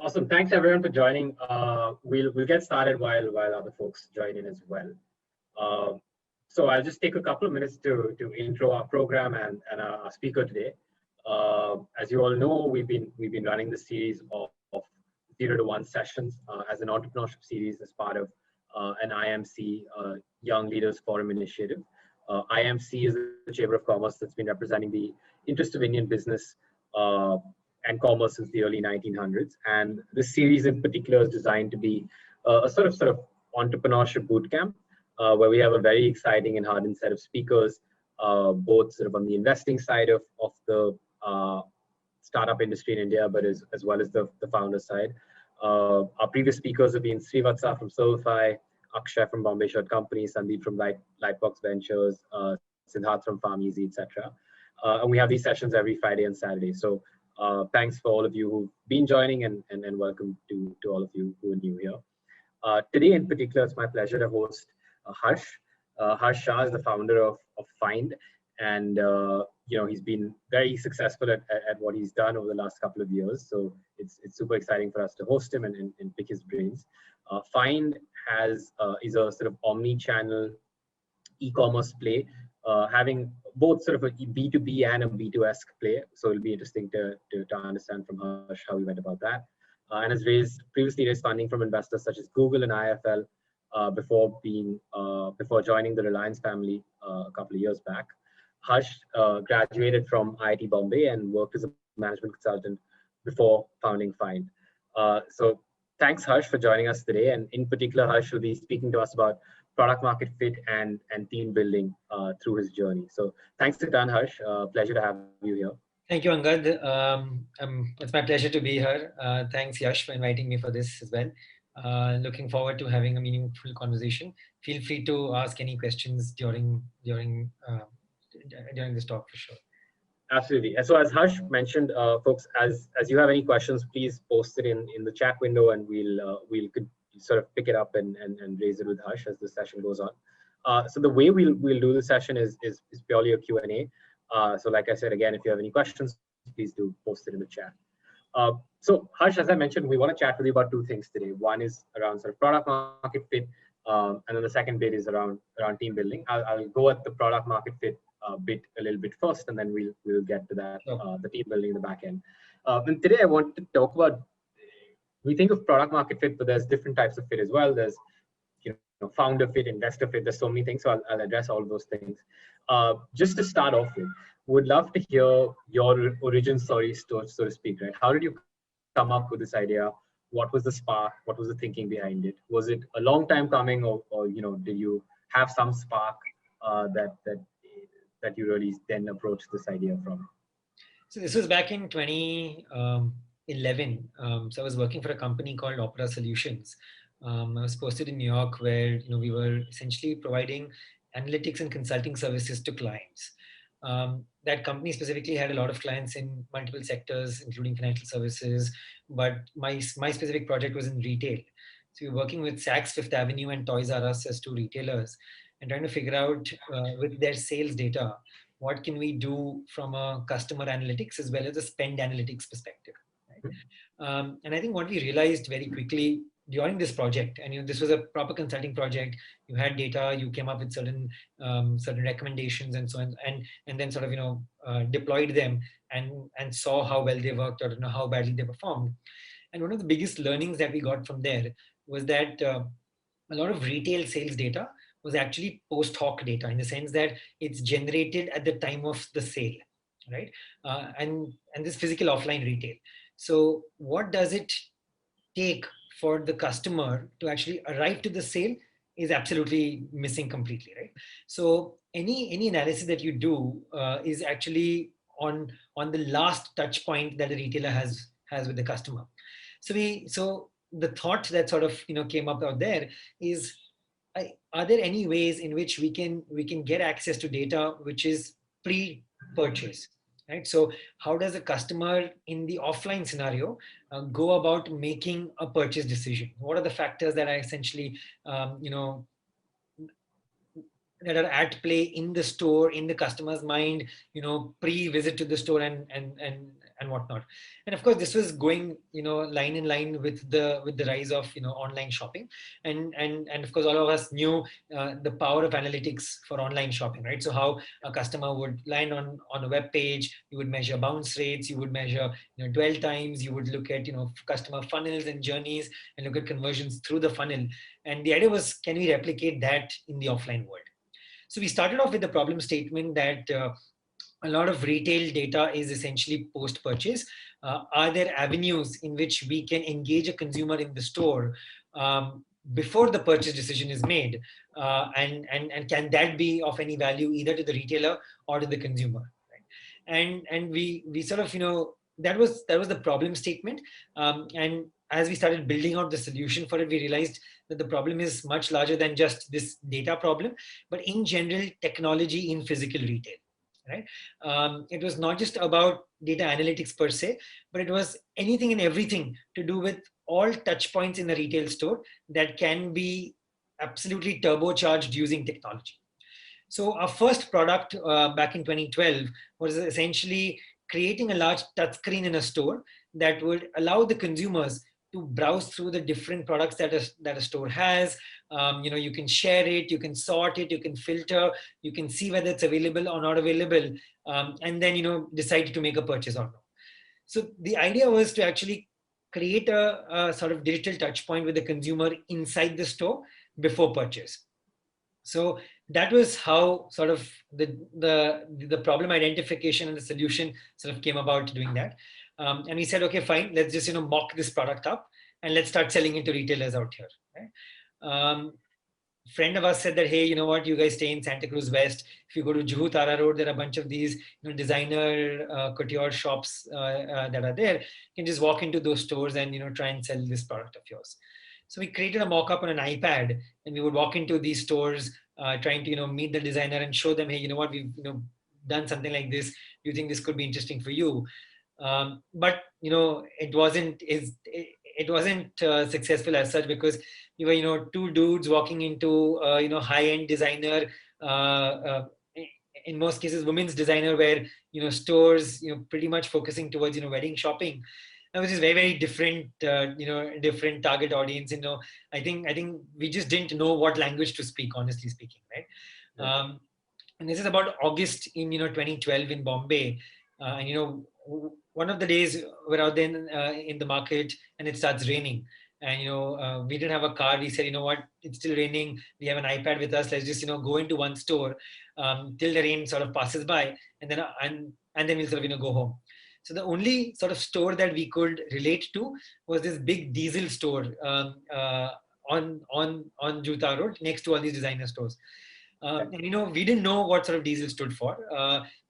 Awesome. Thanks everyone for joining. We'll get started while other folks join in as well. So I'll just take a couple of minutes to intro our program and our speaker today. As you all know, we've been running the series of 0 to 1 sessions as an entrepreneurship series as part of an IMC Young Leaders Forum initiative. IMC is the Chamber of Commerce that's been representing the interest of Indian business and commerce since the early 1900s. And this series in particular is designed to be a sort of entrepreneurship bootcamp, where we have a very exciting and hardened set of speakers, both sort of on the investing side of the startup industry in India, but as well as the founder side. Our previous speakers have been Srivatsa from Solify, Akshay from Bombay Shirt Company, Sandeep from Lightbox Ventures, Siddharth from Farm Easy, etc. And we have these sessions every Friday and Saturday. So thanks for all of you who've been joining, and welcome to all of you who are new here. Today in particular, it's my pleasure to host Harsh. Harsh Shah is the founder of Find, and he's been very successful at what he's done over the last couple of years. So it's super exciting for us to host him and pick his brains. Find is a sort of omni-channel e-commerce play, having both sort of a B2B and a B2S play. So it'll be interesting to understand from Harsh how we went about that. And has previously raised funding from investors such as Google and IFL before joining the Reliance family a couple of years back. Harsh graduated from IIT Bombay and worked as a management consultant before founding Find. So thanks, Harsh, for joining us today. And in particular, Harsh will be speaking to us about product market fit and team building through his journey. So thanks a ton, Harsh. Pleasure to have you here. Thank you, Angad. It's my pleasure to be here. Thanks, Yash, for inviting me for this as well. Looking forward to having a meaningful conversation. Feel free to ask any questions during this talk for sure. Absolutely. So as Harsh mentioned, folks, as you have any questions, please post it in the chat window, and we'll sort of pick it up and raise it with Harsh as the session goes on. So the way we'll do the session is purely a Q&A. So like I said, again, if you have any questions, please do post it in the chat. So Harsh, as I mentioned, we want to chat with you about two things today. One is around sort of product market fit, and then the second bit is around team building. I'll go at the product market fit bit a little bit first, and then we'll get to that, the team building in the back end. And today I want to talk about, we think of product market fit, but there's different types of fit as well. There's founder fit, investor fit. There's so many things. So I'll address all of those things. Just to start off with, would love to hear your origin story, so to speak. Right? How did you come up with this idea? What was the spark? What was the thinking behind it? Was it a long time coming, or did you have some spark that you really then approached this idea from? So this was back in 2011. So I was working for a company called Opera Solutions. I was posted in New York, where we were essentially providing analytics and consulting services to clients. That company specifically had a lot of clients in multiple sectors, including financial services. But my specific project was in retail. So we were working with Saks Fifth Avenue and Toys R Us as two retailers, and trying to figure out with their sales data, what can we do from a customer analytics as well as a spend analytics perspective. Right? And I think what we realized very quickly during this project, and this was a proper consulting project, you had data, you came up with certain recommendations and so on, and then sort of deployed them and saw how well they worked or how badly they performed. And one of the biggest learnings that we got from there was that a lot of retail sales data was actually post hoc data, in the sense that it's generated at the time of the sale, right? And this physical offline retail. So what does it take for the customer to actually arrive to the sale is absolutely missing completely, right? So any analysis that you do is actually on the last touch point that the retailer has with the customer. So the thought that sort of came up out there is, are there any ways in which we can get access to data which is pre-purchase, right? So how does a customer in the offline scenario go about making a purchase decision? What are the factors that are essentially that are at play in the store, in the customer's mind, pre-visit to the store and whatnot. And of course, this was going, line in line with the rise of, online shopping. And of course, all of us knew the power of analytics for online shopping, right? So how a customer would land on a web page, you would measure bounce rates, you would measure, dwell times, you would look at, customer funnels and journeys and look at conversions through the funnel. And the idea was, can we replicate that in the offline world? So we started off with the problem statement that a lot of retail data is essentially post-purchase. Are there avenues in which we can engage a consumer in the store before the purchase decision is made? And can that be of any value either to the retailer or to the consumer? Right? And we sort of, that was the problem statement. And as we started building out the solution for it, we realized that the problem is much larger than just this data problem, but in general, technology in physical retail. Right? It was not just about data analytics per se, but it was anything and everything to do with all touch points in the retail store that can be absolutely turbocharged using technology. So our first product back in 2012 was essentially creating a large touchscreen in a store that would allow the consumers to browse through the different products that a store has. You can share it, you can sort it, you can filter, you can see whether it's available or not available, and then decide to make a purchase or not. So the idea was to actually create a sort of digital touch point with the consumer inside the store before purchase. So that was how sort of the problem identification and the solution sort of came about doing that. And we said, okay, fine, let's just mock this product up and let's start selling it to retailers out here. Right? Friend of us said that, hey, you know what, you guys stay in Santa Cruz West. If you go to Juhu Tara Road, there are a bunch of these designer couture shops that are there. You can just walk into those stores and try and sell this product of yours. So we created a mock-up on an iPad, and we would walk into these stores trying to meet the designer and show them, hey, you know what, we've done something like this. Do you think this could be interesting for you? But it wasn't successful as such, because we were two dudes walking into high-end designer, in most cases women's designer wear stores, pretty much focusing towards wedding shopping, which is very, very different, different target audience. I think we just didn't know what language to speak, honestly speaking, right? Yeah. And this is about August in 2012 in Bombay, and one of the days we're out there in the market and it starts raining, and we didn't have a car. We said, you know what, it's still raining, we have an iPad with us, let's just go into one store till the rain sort of passes by, and then we'll sort of go home. So the only sort of store that we could relate to was this big diesel store on Juta Road next to all these designer stores. And we didn't know what sort of diesel stood for.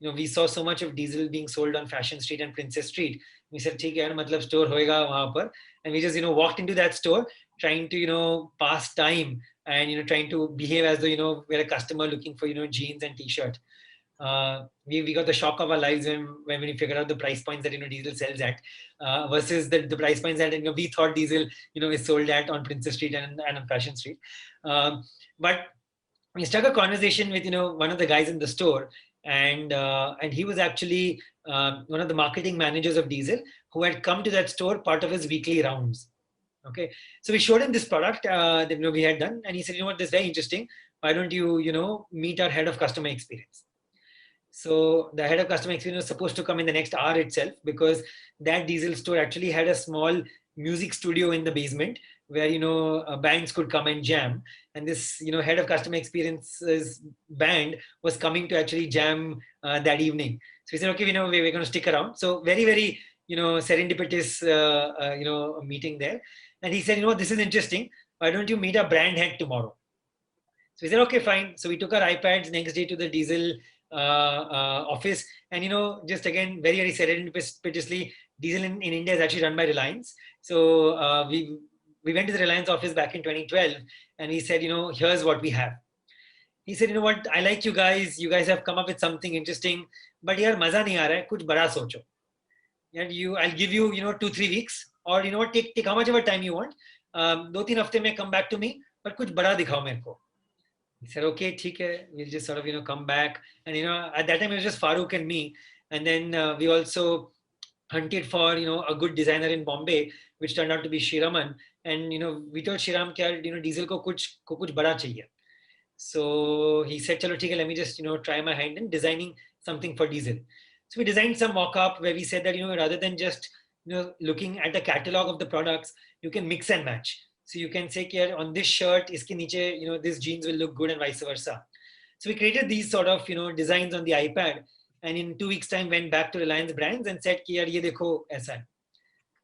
We saw so much of diesel being sold on Fashion Street and Princess Street. We said, "ठीक है, मतलब store होएगा वहाँ पर." And we just walked into that store trying to pass time and trying to behave as though we're a customer looking for jeans and t-shirt. We got the shock of our lives when we figured out the price points that diesel sells at versus the price points that we thought diesel is sold at on Princess Street and on Fashion Street. But we struck a conversation with one of the guys in the store, and he was actually one of the marketing managers of diesel who had come to that store part of his weekly rounds. Okay, so we showed him this product that we had done, and he said, "You know what, this is very interesting. Why don't you meet our head of customer experience?" So the head of customer experience was supposed to come in the next hour itself, because that diesel store actually had a small music studio in the basement where bands could come and jam, and this head of customer experience's band was coming to actually jam that evening. So we said, okay, we're going to stick around. So very, very serendipitous meeting there. And he said, this is interesting, why don't you meet our brand head tomorrow? So we said, okay, fine. So we took our iPads next day to the diesel office, and just again, very, very serendipitously, diesel in India is actually run by Reliance. So we went to the Reliance office back in 2012, and he said, here's what we have. He said, you know what, I like you guys have come up with something interesting, but yaar maza nahi aa raha hai, kuch bada socho. I'll give you 2-3 weeks, or what, take how much of a time you want, 2-3 hafte mein come back to me, but kuch bada dikhao mere ko. He said, okay, theek hai, we'll just sort of, come back. And, at that time it was just Farooq and me. And then we also hunted for, a good designer in Bombay, which turned out to be Shiraman. And, we told Shiram, kya, Diesel ko kuch bada chahiye. So he said, chalo, theek hai, let me just, try my hand in designing something for Diesel. So we designed some mock-up where we said that, rather than just, looking at the catalog of the products, you can mix and match. So you can say, here on this shirt, iske niche, this jeans will look good and vice versa. So we created these sort of, designs on the iPad, and in 2 weeks time went back to Reliance Brands and said, कि यार ये देखो ऐसा है.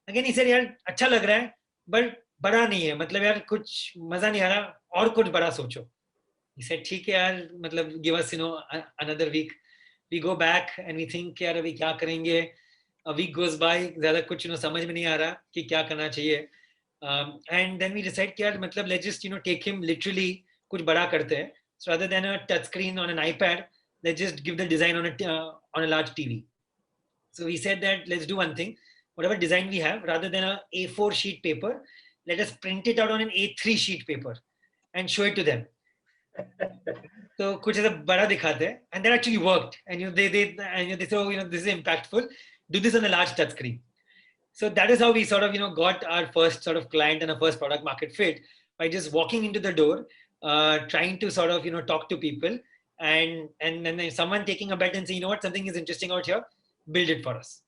Again he said, यार अच्छा लग रहा है, but बड़ा नहीं है, मतलब यार कुछ मजा नहीं आ रहा, और कुछ बड़ा सोचो. He said, ठीक है यार, मतलब give us, another week. We go back and we think, यार अभी क्या करेंगे. A week goes by, ज़्यादा कुछ, समझ में नहीं आ रहा कि क्या करना चाहिए. And then we decide, यार मतलब let's just, take him literally, कुछ बड़ा करते हैं. So rather than a touch screen on an iPad, let's just give the design on a large TV. So we said that let's do one thing. Whatever design we have, rather than a A4 sheet paper, let us print it out on an A3 sheet paper and show it to them. So कुछ ऐसा बड़ा दिखाते हैं, and that actually worked. And they say, oh, this is impactful. Do this on a large touch screen. So that is how we sort of got our first sort of client and our first product market fit, by just walking into the door, trying to sort of talk to people, and then someone taking a bet and saying, something is interesting out here, build it for us.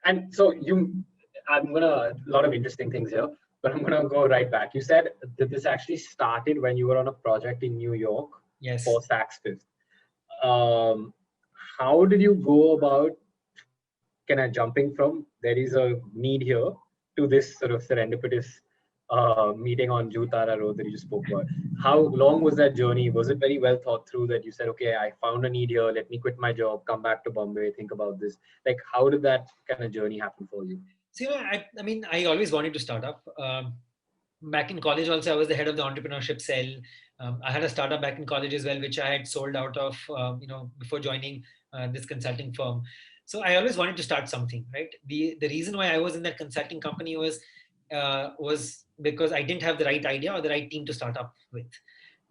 And so I'm gonna a lot of interesting things here, but I'm gonna go right back. You said that this actually started when you were on a project in New York. Yes. For Saks Fifth. How did you go about jumping from there is a need here to this sort of serendipitous meeting on Jutara Road that you just spoke about? How long was that journey? Was it very well thought through that you said, okay, I found a need here, let me quit my job, come back to Bombay, think about this? Like, how did that kind of journey happen for you? So, I mean, I always wanted to start up. Back in college also, I was the head of the entrepreneurship cell. I had a startup back in college as well, which I had sold out of, before joining this consulting firm. So I always wanted to start something, right? The reason why I was in that consulting company was because I didn't have the right idea or the right team to start up with.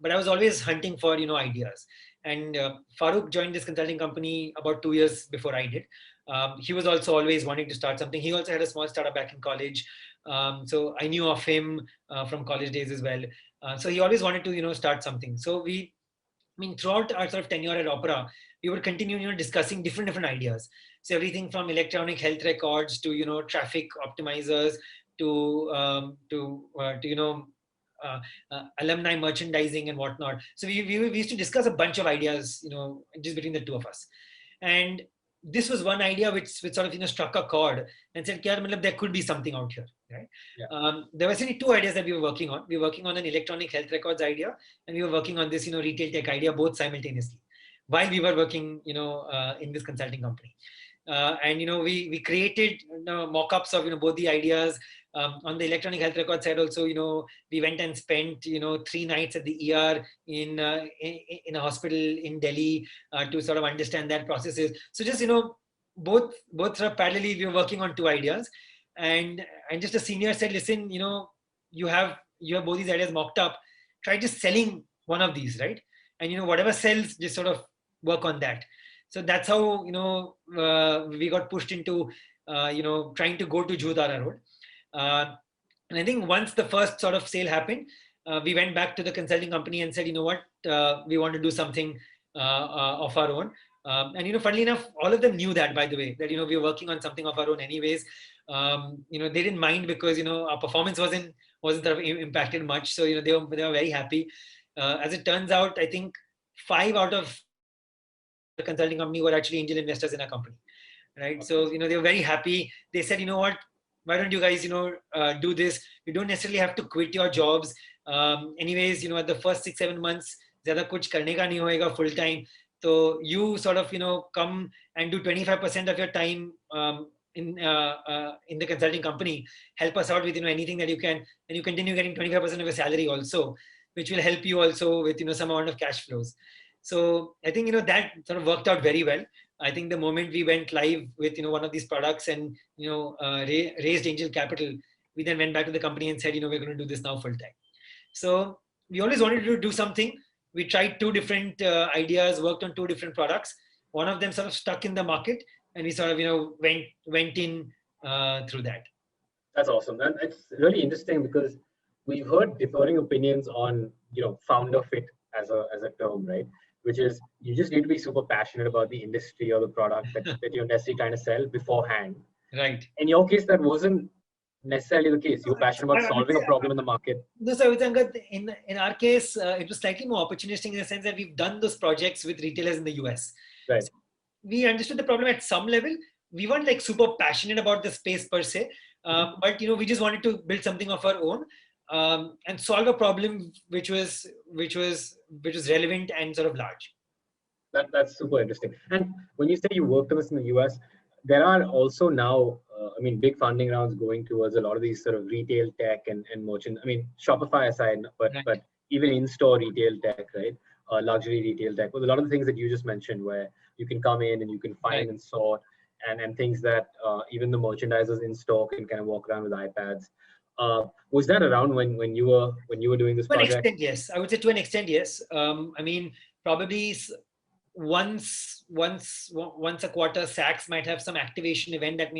But I was always hunting for, ideas. And Farooq joined this consulting company about 2 years before I did. He was also always wanting to start something. He also had a small startup back in college. So I knew of him from college days as well. So he always wanted to, start something. So throughout our sort of tenure at Opera, we would continue, discussing different ideas. So everything from electronic health records to, traffic optimizers to alumni merchandising and whatnot. So we used to discuss a bunch of ideas, just between the two of us. And this was one idea which sort of struck a chord and said, there could be something out here, right? Yeah. There were actually two ideas that we were working on. We were working on an electronic health records idea, and we were working on this retail tech idea, both simultaneously, while we were working in this consulting company. And we created mock-ups of both the ideas. On the electronic health record side also, we went and spent 3 nights at the ER in a hospital in Delhi to sort of understand that processes. So just both sort of parallelly we were working on 2 ideas, and just a senior said, listen, you have both these ideas mocked up, try just selling one of these, right? And whatever sells, just sort of work on that. So that's how we got pushed into trying to go to Jutara Road. And I think once the first sort of sale happened, we went back to the consulting company and said, we want to do something of our own. And funnily enough, all of them knew that, by the way, that we were working on something of our own anyways. They didn't mind because our performance wasn't sort of impacted much. So they were very happy. As it turns out, I think 5 out of the consulting company were actually angel investors in our company, right? Okay. So they were very happy. They said, why don't you guys do this? You don't necessarily have to quit your jobs. Anyways, at the first 6-7 months, zyada kuch karne ka nahi hoega full time. So you sort of come and do 25% of your time in the consulting company. Help us out with anything that you can, and you continue getting 25% of your salary also, which will help you also with some amount of cash flows. So I think that sort of worked out very well. I think the moment we went live with one of these products and raised angel capital, we then went back to the company and said we're going to do this now full time. So we always wanted to do something, we tried two different ideas, worked on two different products. One of them sort of stuck in the market, and we sort of, went in through that. That's awesome. And it's really interesting because we've heard differing opinions on, founder fit as a term, right? Which is you just need to be super passionate about the industry or the product that you're necessarily trying to sell beforehand. Right. In your case, that wasn't necessarily the case. You're passionate about solving a problem in the market. No, so in our case, it was slightly more opportunistic in the sense that we've done those projects with retailers in the US. Right. So we understood the problem at some level. We weren't like super passionate about the space per se, but we just wanted to build something of our own and solve a problem which was relevant and sort of large. That's super interesting. And when you say you worked on this in the US, there are also now, big funding rounds going towards a lot of these sort of retail tech and merchant. Shopify aside, but Right. but even in-store retail tech, right? Luxury retail tech. With a lot of the things that you just mentioned, where you can come in and you can find Right. and sort, and things that even the merchandisers in store can kind of walk around with iPads. Was that around when you were doing this project? To an extent, yes. I would say to an extent, yes. Probably once a quarter, Saks might have some activation event that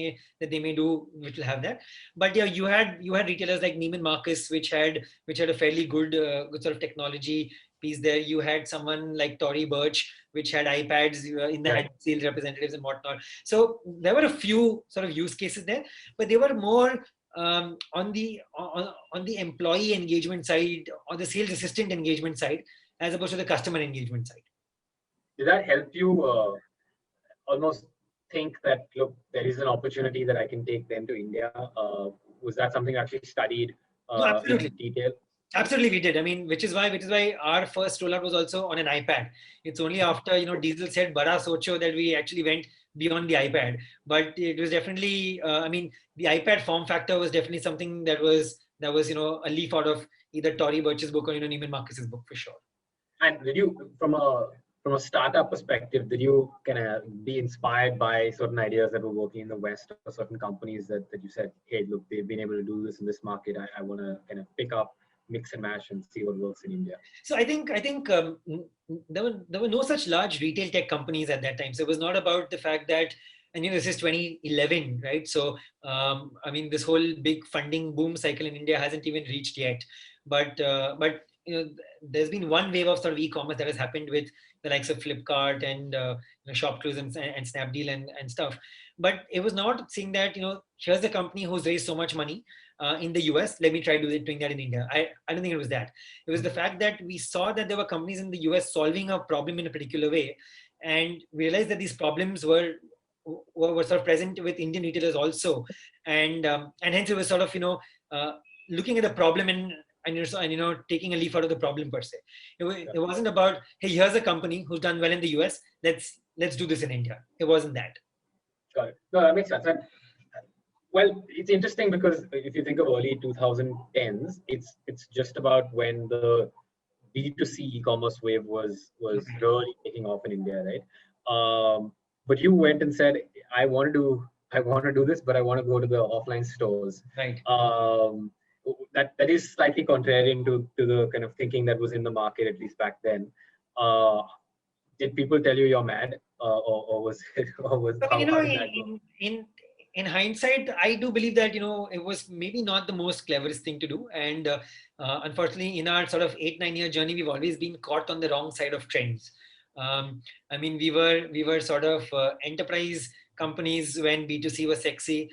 they may do, which will have that. But yeah, you had retailers like Neiman Marcus, which had a fairly good sort of technology piece there. You had someone like Tory Burch, which had iPads in the Right. sales representatives and whatnot. So there were a few sort of use cases there, but they were more on the employee engagement side or the sales assistant engagement side, as opposed to the customer engagement side. Did that help you almost think that, look, there is an opportunity that I can take them to India? Was that something you actually studied No, absolutely. in detail? Absolutely, we did. Which is why our first rollout was also on an iPad. It's only after Diesel said "Bada Socho" that we actually went beyond the iPad. But it was definitely, the iPad form factor was definitely something that was a leaf out of either Tory Burch's book or Neiman Marcus's book for sure. And did you, from a startup perspective, did you kind of be inspired by certain ideas that were working in the West, or certain companies that you said, hey, look, they've been able to do this in this market. I want to kind of pick up, mix and match, and see what works in India? So I think there were no such large retail tech companies at that time. So it was not about the fact that, and this is 2011, right? So this whole big funding boom cycle in India hasn't even reached yet. But there's been one wave of sort of e-commerce that has happened with the likes of Flipkart and ShopClues and Snapdeal and stuff. But it was not saying that here's a company who's raised so much money in the US, let me try doing that in India. I don't think it was that. It was the fact that we saw that there were companies in the US solving a problem in a particular way, and we realized that these problems were sort of present with Indian retailers also, and hence it was sort of looking at the problem and taking a leaf out of the problem per se. It wasn't about, hey, here's a company who's done well in the US, let's do this in India. It wasn't that. Got it. No, that makes sense. And, well, it's interesting because if you think of early 2010s, it's just about when the B2C e-commerce wave was really taking off in India, right? But you went and said, I want to do this, but I want to go to the offline stores. Right. That is slightly contrarian to the kind of thinking that was in the market, at least back then. Did people tell you you're mad, or was in hindsight, I do believe that it was maybe not the most cleverest thing to do, and unfortunately, in our sort of 8-9 year journey, we've always been caught on the wrong side of trends. We were sort of enterprise companies when B2C was sexy.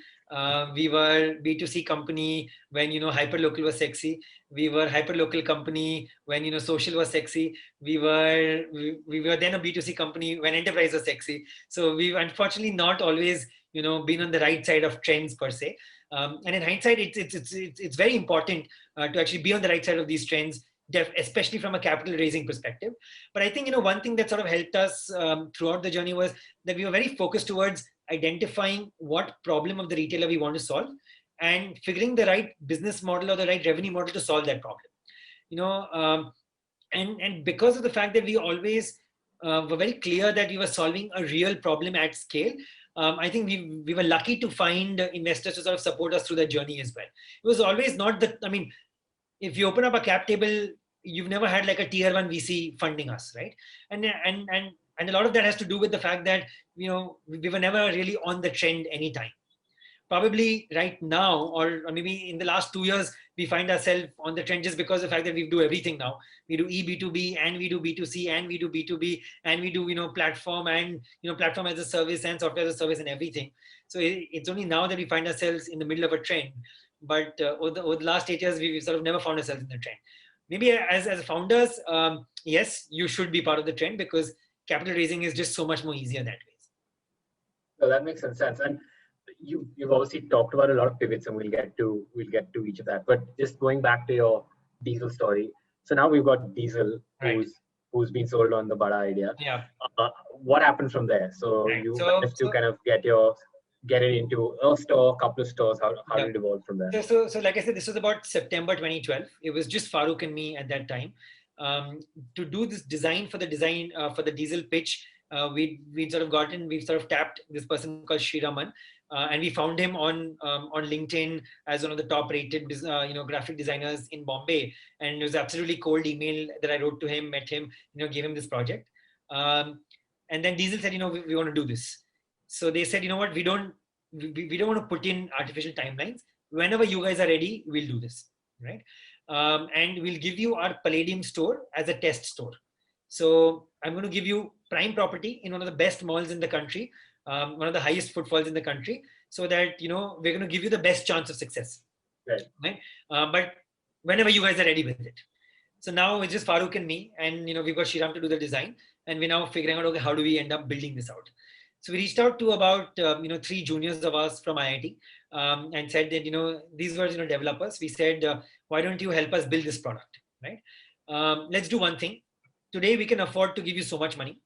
We were B2C company when hyperlocal was sexy. We were hyperlocal company when social was sexy. We were then a B2C company when enterprise was sexy. So we've unfortunately not always been on the right side of trends per se. And in hindsight, it's very important to actually be on the right side of these trends, especially from a capital raising perspective. But I think one thing that sort of helped us throughout the journey was that we were very focused towards identifying what problem of the retailer we want to solve and figuring the right business model or the right revenue model to solve that problem. And because of the fact that we always were very clear that we were solving a real problem at scale, I think we were lucky to find investors to sort of support us through that journey as well. It was always not if you open up a cap table you've never had like a tier one VC funding us, right? And a lot of that has to do with the fact that, we were never really on the trend anytime. Probably right now, or maybe in the last 2 years, we find ourselves on the trend just because of the fact that we do everything now. We do eB2B, and we do B2C, and we do B2B, and we do, platform, and, platform as a service, and software as a service, and everything. So it's only now that we find ourselves in the middle of a trend. But over the last 8 years, we've sort of never found ourselves in the trend. Maybe as founders, yes, you should be part of the trend, because capital raising is just so much more easier that way. So that makes sense. And you've obviously talked about a lot of pivots, and we'll get to each of that. But just going back to your Diesel story. So now we've got Diesel, Right. who's been sold on the Bada idea. Yeah. What happened from there? So Right. you managed to kind of get it into a store, a couple of stores. How did it evolve from there? So like I said, this was about September 2012. It was just Farooq and me at that time. To do this design for the Diesel pitch, we've sort of tapped this person called Shiraman, and we found him on LinkedIn as one of the top rated graphic designers in Bombay. And it was absolutely cold email that I wrote to him, met him, gave him this project. And then Diesel said, we want to do this. So they said, what, we don't want to put in artificial timelines. Whenever you guys are ready, we'll do this, right? And we'll give you our Palladium store as a test store. So I'm going to give you prime property in one of the best malls in the country, one of the highest footfalls in the country, so that, we're going to give you the best chance of success. Right? But whenever you guys are ready with it. So now it's just Farooq and me, and, we've got Shriram to do the design, and we're now figuring out, okay, how do we end up building this out? So we reached out to about 3 juniors of us from IIT, and said that these were developers. We said, why don't you help us build this product, right? Let's do one thing. Today we can afford to give you so much money.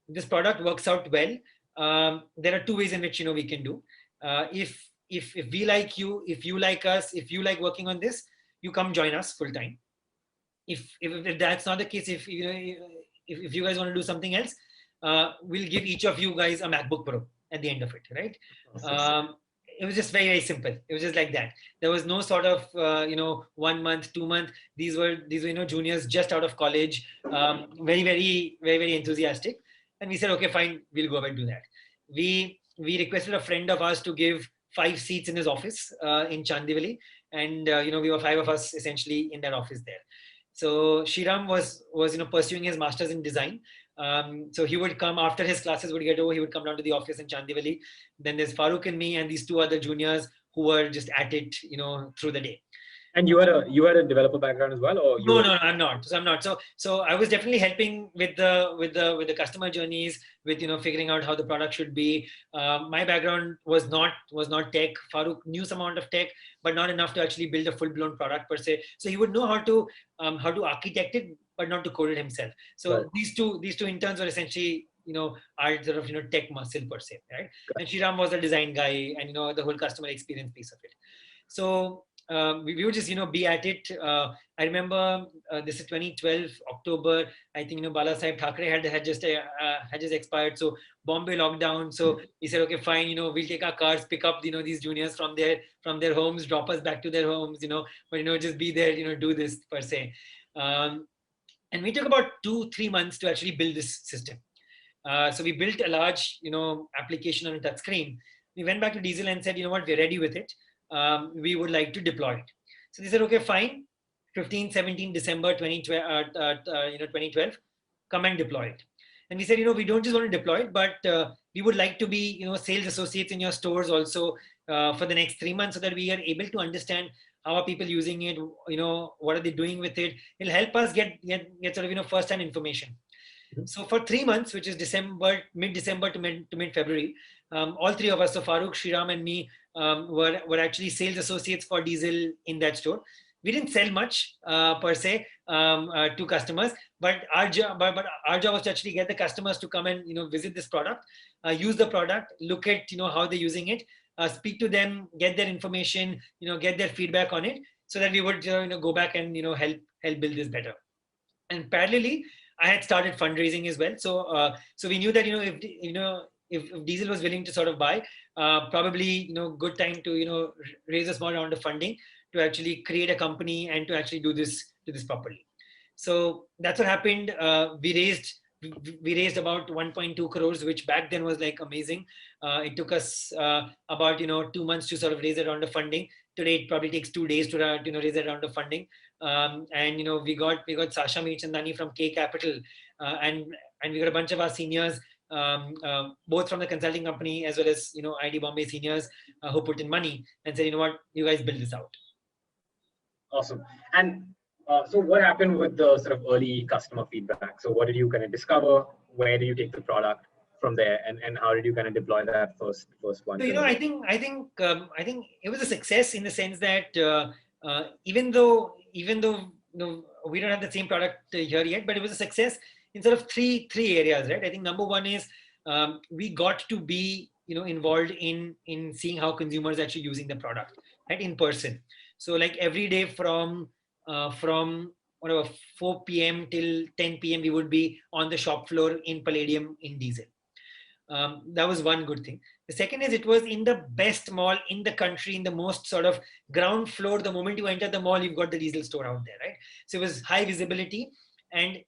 If this product works out well, there are 2 ways in which we can do. If we like you, if you like us, if you like working on this, you come join us full time. If that's not the case, if you guys want to do something else, we'll give each of you guys a MacBook Pro at the end of it, right? It was just very, very simple. It was just like that. There was no sort of 1 month, 2 month. These were juniors just out of college, very, very, very, very enthusiastic. And we said, okay, fine, we'll go ahead and do that. We requested a friend of ours to give 5 seats in his office in Chandivali, and we were 5 of us essentially in that office there. So Shriram was pursuing his master's in design. So he would come after his classes would get over. He would come down to the office in Chandivali. Then there's Farooq and me and these 2 other juniors who were just at it, through the day. And you had a developer background as well, or no, I'm not. So I'm not. So I was definitely helping with the customer journeys, with figuring out how the product should be. My background was not tech. Farooq knew some amount of tech, but not enough to actually build a full-blown product per se. So he would know how to architect it, but not to code it himself. So right. these two interns were essentially our sort of tech muscle per se, right? And Shriram was the design guy, and the whole customer experience piece of it. So we would just be at it. I remember this is 2012 October. I think Bala Sahib Thackeray had just expired. So Bombay lockdown. So he said, okay, fine. We'll take our cars, pick up these juniors from their homes, drop us back to their homes. But just be there. Do this per se. And we took about 2-3 months to actually build this system. So we built a large application on a touch screen. We went back to Diesel and said, what, we're ready with it. We would like to deploy it. So they said, okay, fine. 17 December 2012, come and deploy it. And we said, we don't just want to deploy it, but we would like to be, sales associates in your stores also for the next 3 months, so that we are able to understand how are people using it, what are they doing with it. It'll help us get sort of, first-hand information. So for 3 months, which is mid-December to mid-February, all 3 of us, so Farooq, Shriram, and me, were actually sales associates for Diesel in that store. We didn't sell much per se to customers, but our job was to actually get the customers to come and visit this product, use the product, look at how they're using it, speak to them, get their information, get their feedback on it, so that we would go back and help build this better. And parallelly, I had started fundraising as well. So we knew that if Diesel was willing to sort of buy, probably good time to raise a small round of funding to actually create a company and to actually do this properly. So that's what happened. We raised about 1.2 crores, which back then was like amazing. It took us about 2 months to sort of raise a round of funding. Today it probably takes 2 days to raise a round of funding. And we got Sasha Meechandani from K Capital, and we got a bunch of our seniors, both from the consulting company as well as ID Bombay seniors, who put in money and said, you know what, you guys build this out. Awesome. And so what happened with the sort of early customer feedback? So what did you kind of discover? Where do you take the product from there, and how did you kind of deploy that first one? So, I think it was a success in the sense that even though we don't have the same product here yet, but it was a success in sort of three areas, right? I think number one is we got to be involved in seeing how consumers are actually using the product, right, in person. So like every day from whatever 4 p.m. till 10 p.m. we would be on the shop floor in Palladium in Diesel. That was one good thing. The second is it was in the best mall in the country, in the most sort of ground floor. The moment you enter the mall, you've got the Diesel store out there, right? So it was high visibility, and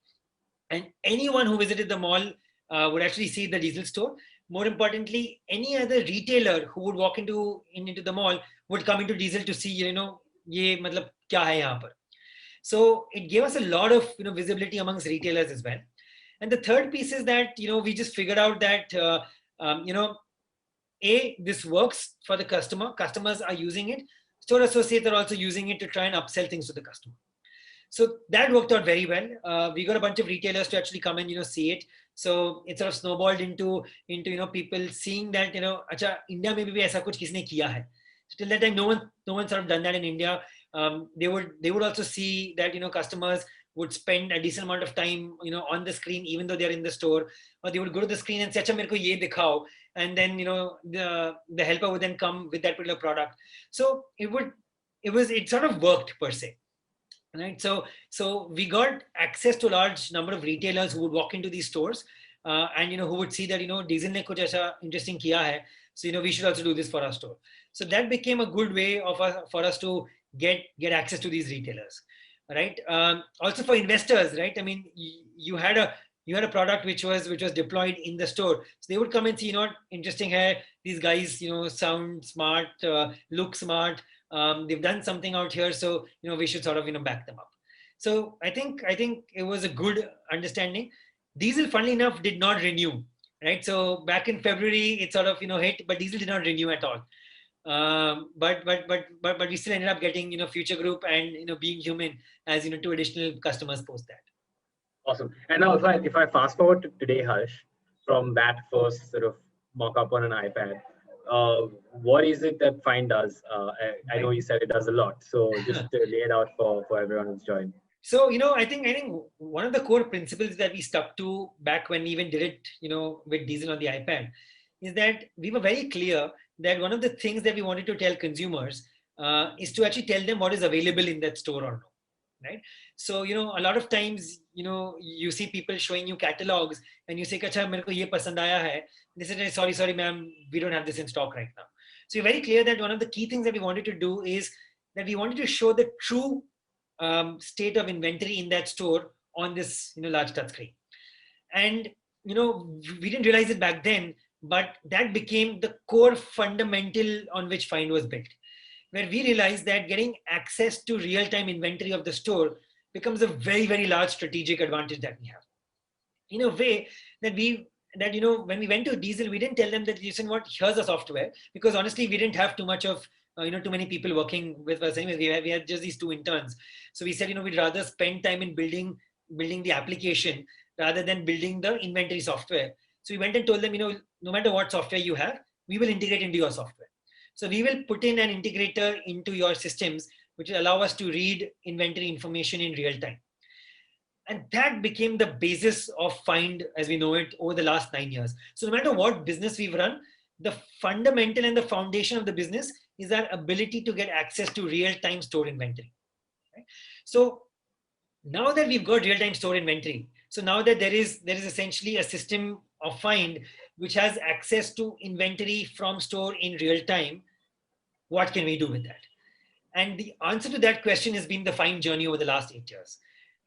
anyone who visited the mall would actually see the Diesel store. More importantly, any other retailer who would walk into the mall would come into Diesel to see, ye matlab kya hai yahan par. So it gave us a lot of visibility amongst retailers as well. And the third piece is that we just figured out that this works for the customer. Customers are using it. Store associates are also using it to try and upsell things to the customer. So that worked out very well. We got a bunch of retailers to actually come and see it. So it sort of snowballed into people seeing that acha India mein bhi aisa kuch kisne kiya hai. So till that time no one sort of done that in India. They would also see that customers would spend a decent amount of time on the screen even though they're in the store, or they would go to the screen and say acha mere ko ye dikhao, and then the helper would then come with that particular product. So it sort of worked per se. Right, so we got access to a large number of retailers who would walk into these stores, and who would see that Diesel ne kuch aisa interesting kiya hai, so we should also do this for our store. So that became a good way for us to get access to these retailers, right? Also for investors, right? I mean, you had a product which was deployed in the store, so they would come and see, interesting hai, these guys sound smart, look smart. They've done something out here, so we should sort of back them up. So I think it was a good understanding. Diesel, funnily enough, did not renew, right? So back in February, it sort of hit, but Diesel did not renew at all. But we still ended up getting Future Group and Being Human as 2 additional customers post that. Awesome. And now if I fast forward to today, Harsh, from that first sort of mock-up on an iPad, what is it that Find does? I know you said it does a lot, so just lay it out for everyone who's joined. So I think one of the core principles that we stuck to back when we even did it with Diesel on the iPad is that we were very clear that one of the things that we wanted to tell consumers is to actually tell them what is available in that store or no, right? So a lot of times you see people showing you catalogs and you say acha mere ko ye pasand aaya hai. They say sorry ma'am, we don't have this in stock right now. So you're very clear that one of the key things that we wanted to do is that we wanted to show the true state of inventory in that store on this large touch screen. And we didn't realize it back then, but that became the core fundamental on which Find was built, where we realized that getting access to real-time inventory of the store becomes a very, very large strategic advantage that we have. In a way that when we went to Diesel, we didn't tell them that, listen, here's the software, because honestly, we didn't have too much of, too many people working with us. Anyways, we had just these 2 interns. So we said, we'd rather spend time in building the application rather than building the inventory software. So we went and told them, no matter what software you have, we will integrate into your software. So we will put in an integrator into your systems, which will allow us to read inventory information in real time. And that became the basis of Find as we know it over the last 9 years. So no matter what business we've run, the fundamental and the foundation of the business is our ability to get access to real-time store inventory. Right? So now that we've got real-time store inventory, so now that there is essentially a system of Find which has access to inventory from store in real time, what can we do with that? And the answer to that question has been the Find journey over the last 8 years.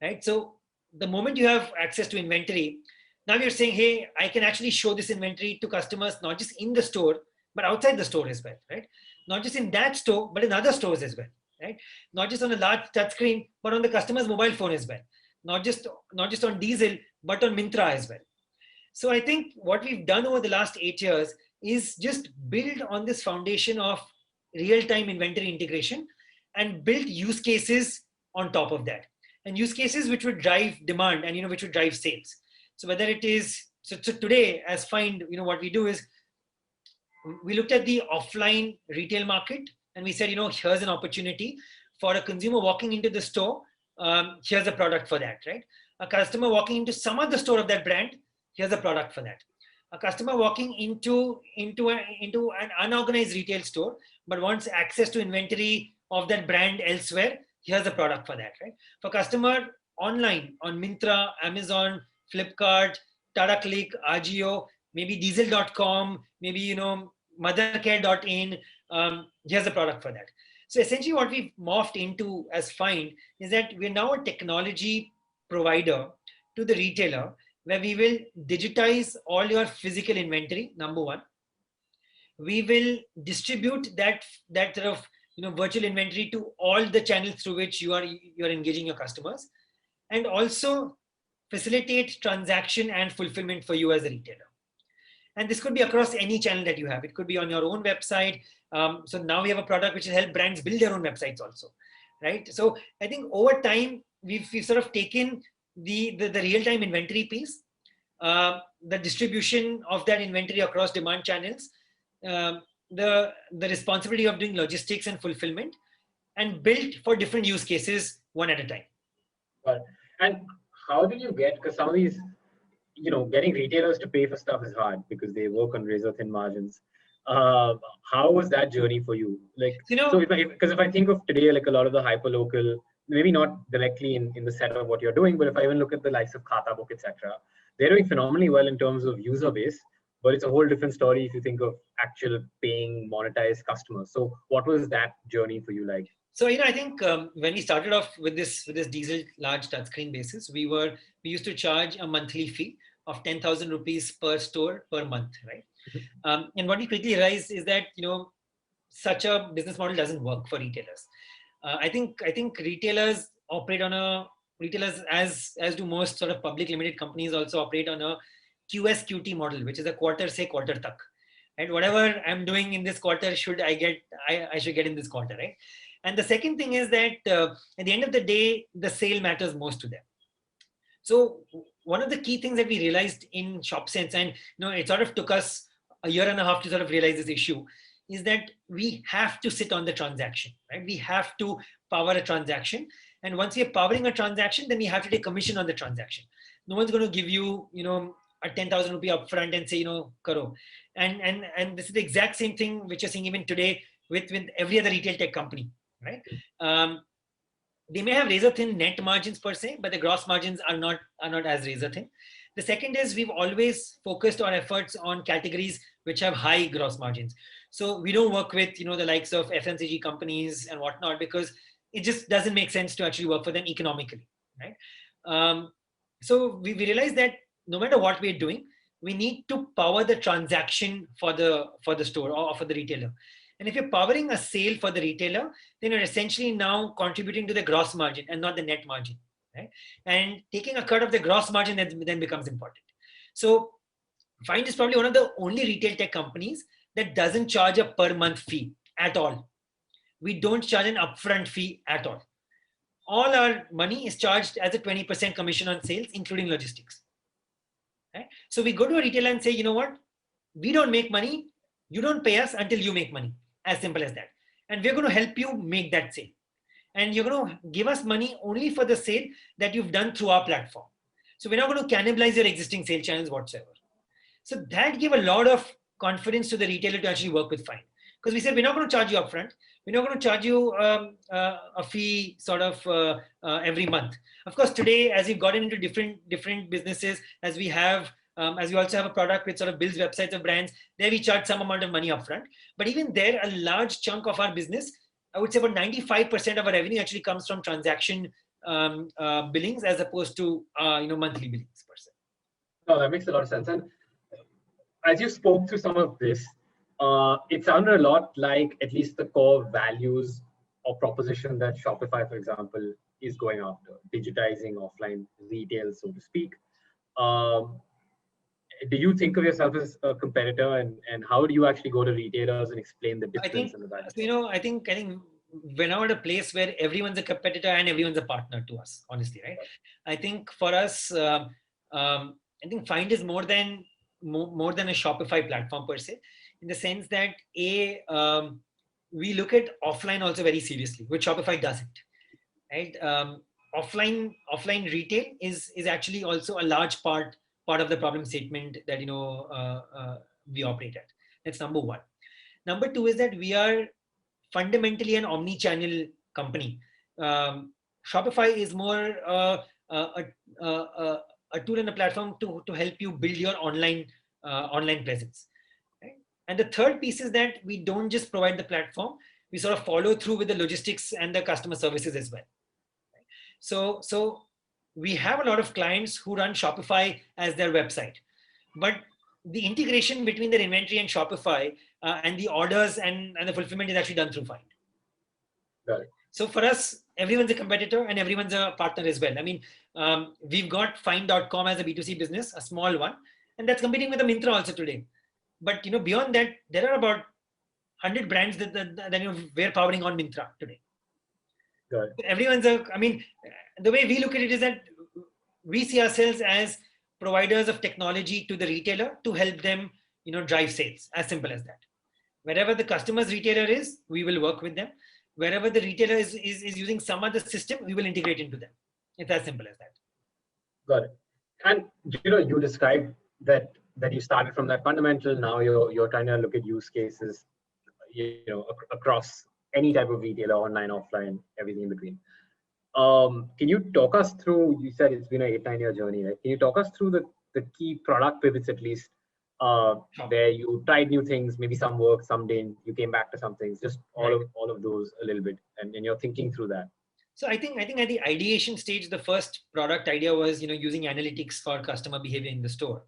right? So the moment you have access to inventory, now you're saying, hey, I can actually show this inventory to customers, not just in the store, but outside the store as well, right? Not just in that store, but in other stores as well, right? Not just on a large touch screen, but on the customer's mobile phone as well. Not just on Diesel, but on Mintra as well. So I think what we've done over the last 8 years is just build on this foundation of real-time inventory integration and build use cases on top of that. And use cases which would drive demand and which would drive sales. So whether it is, so today as Find, what we do is we looked at the offline retail market and we said, here's an opportunity for a consumer walking into the store. Here's a product for that, right? A customer walking into some other store of that brand, here's a product for that. A customer walking into an unorganized retail store, but wants access to inventory of that brand elsewhere, here's a product for that, right? For customer online on Myntra, Amazon, Flipkart, Tata Click, Agio, maybe diesel.com, maybe, mothercare.in, here's a product for that. So essentially what we've morphed into as Find is that we're now a technology provider to the retailer where we will digitize all your physical inventory, number one. We will distribute that sort of virtual inventory to all the channels through which you are engaging your customers, and also facilitate transaction and fulfillment for you as a retailer. And this could be across any channel that you have. It could be on your own website. So now we have a product which will help brands build their own websites also, right? So I think over time, we've sort of taken the real-time inventory piece, the distribution of that inventory across demand channels, the responsibility of doing logistics and fulfillment, and built for different use cases one at a time. But, and how did you get, because some of these, getting retailers to pay for stuff is hard because they work on razor thin margins. How was that journey for you? Like, so if I think of today, like a lot of the hyper local, maybe not directly in the set of what you're doing, but if I even look at the likes of Khata Book, etc., they're doing phenomenally well in terms of user base, but it's a whole different story if you think of actual paying monetized customers. So what was that journey for you like? So, I think when we started off with this Diesel large touchscreen basis, we used to charge a monthly fee of 10,000 rupees per store per month, right? And what we quickly realized is that, such a business model doesn't work for retailers. I think retailers operate on retailers as do most sort of public limited companies also operate on a QSQT model, which is a quarter se quarter tak. Right? Whatever I'm doing in this quarter, I should get in this quarter, right? And the second thing is that at the end of the day, the sale matters most to them. So one of the key things that we realized in ShopSense, and it sort of took us a year and a half to sort of realize this issue, is that we have to sit on the transaction, right? We have to power a transaction. And once we are powering a transaction, then we have to take commission on the transaction. No one's going to give you, a 10,000 rupee upfront and say, karo. And this is the exact same thing which you're seeing even today with every other retail tech company, right? They may have razor thin net margins per se, but the gross margins are not as razor thin. The second is we've always focused our efforts on categories which have high gross margins. So we don't work with, the likes of FMCG companies and whatnot, because it just doesn't make sense to actually work for them economically, right? So we realized that no matter what we're doing, we need to power the transaction for the store or for the retailer. And if you're powering a sale for the retailer, then you're essentially now contributing to the gross margin and not the net margin, right? And taking a cut of the gross margin then becomes important. So Find is probably one of the only retail tech companies that doesn't charge a per month fee at all. We don't charge an upfront fee at all. All our money is charged as a 20% commission on sales, including logistics. Right? So we go to a retailer and say, you know what? We don't make money. You don't pay us until you make money. As simple as that. And we're going to help you make that sale. And you're going to give us money only for the sale that you've done through our platform. So we're not going to cannibalize your existing sales channels whatsoever. So that gave a lot of confidence to the retailer to actually work with Find. Because we said, we're not going to charge you upfront. We're not going to charge you a fee sort of every month. Of course, today, as we've gotten into different businesses, as we also have a product which sort of builds websites of brands, there we charge some amount of money upfront. But even there, a large chunk of our business, I would say about 95% of our revenue actually comes from transaction billings as opposed to monthly billings per se. No, that makes a lot of sense. And as you spoke through some of this, it sounded a lot like at least the core values or proposition that Shopify, for example, is going after, digitizing offline retail, so to speak. Do you think of yourself as a competitor, and how do you actually go to retailers and explain the difference in the value? I think we're now at a place where everyone's a competitor and everyone's a partner to us, honestly, right? I think for us, I think Find is more than a Shopify platform per se, in the sense that we look at offline also very seriously, which Shopify doesn't, right? Offline retail is actually also a large part of the problem statement that we operate at. That's number one. Number two is that we are fundamentally an omni-channel company. Shopify is more a tool and a platform to help you build your online presence. Right? And the third piece is that we don't just provide the platform; we sort of follow through with the logistics and the customer services as well. Right? So we have a lot of clients who run Shopify as their website, but the integration between their inventory and Shopify and the orders and the fulfillment is actually done through Find. Got it. So for us, everyone's a competitor and everyone's a partner as well. I mean, we've got Find.com as a B2C business, a small one, and that's competing with the Myntra also today. But beyond that, there are about 100 brands that we're powering on Myntra today. Got it. Everyone's the way we look at it is that we see ourselves as providers of technology to the retailer to help them, drive sales. As simple as that. Wherever the customer's retailer is, we will work with them. Wherever the retailer is using some other system, we will integrate into them. It's as simple as that. Got it. And you described that you started from that fundamental. Now you're trying to look at use cases, across any type of retailer, online, offline, everything in between. Can you talk us through? You said it's been an 8-9 year journey, right? Can you talk us through the key product pivots at least? Where you tried new things, maybe some worked, some didn't. You came back to some things. Just all of those a little bit, and you're thinking through that. So I think at the ideation stage, the first product idea was using analytics for customer behavior in the store,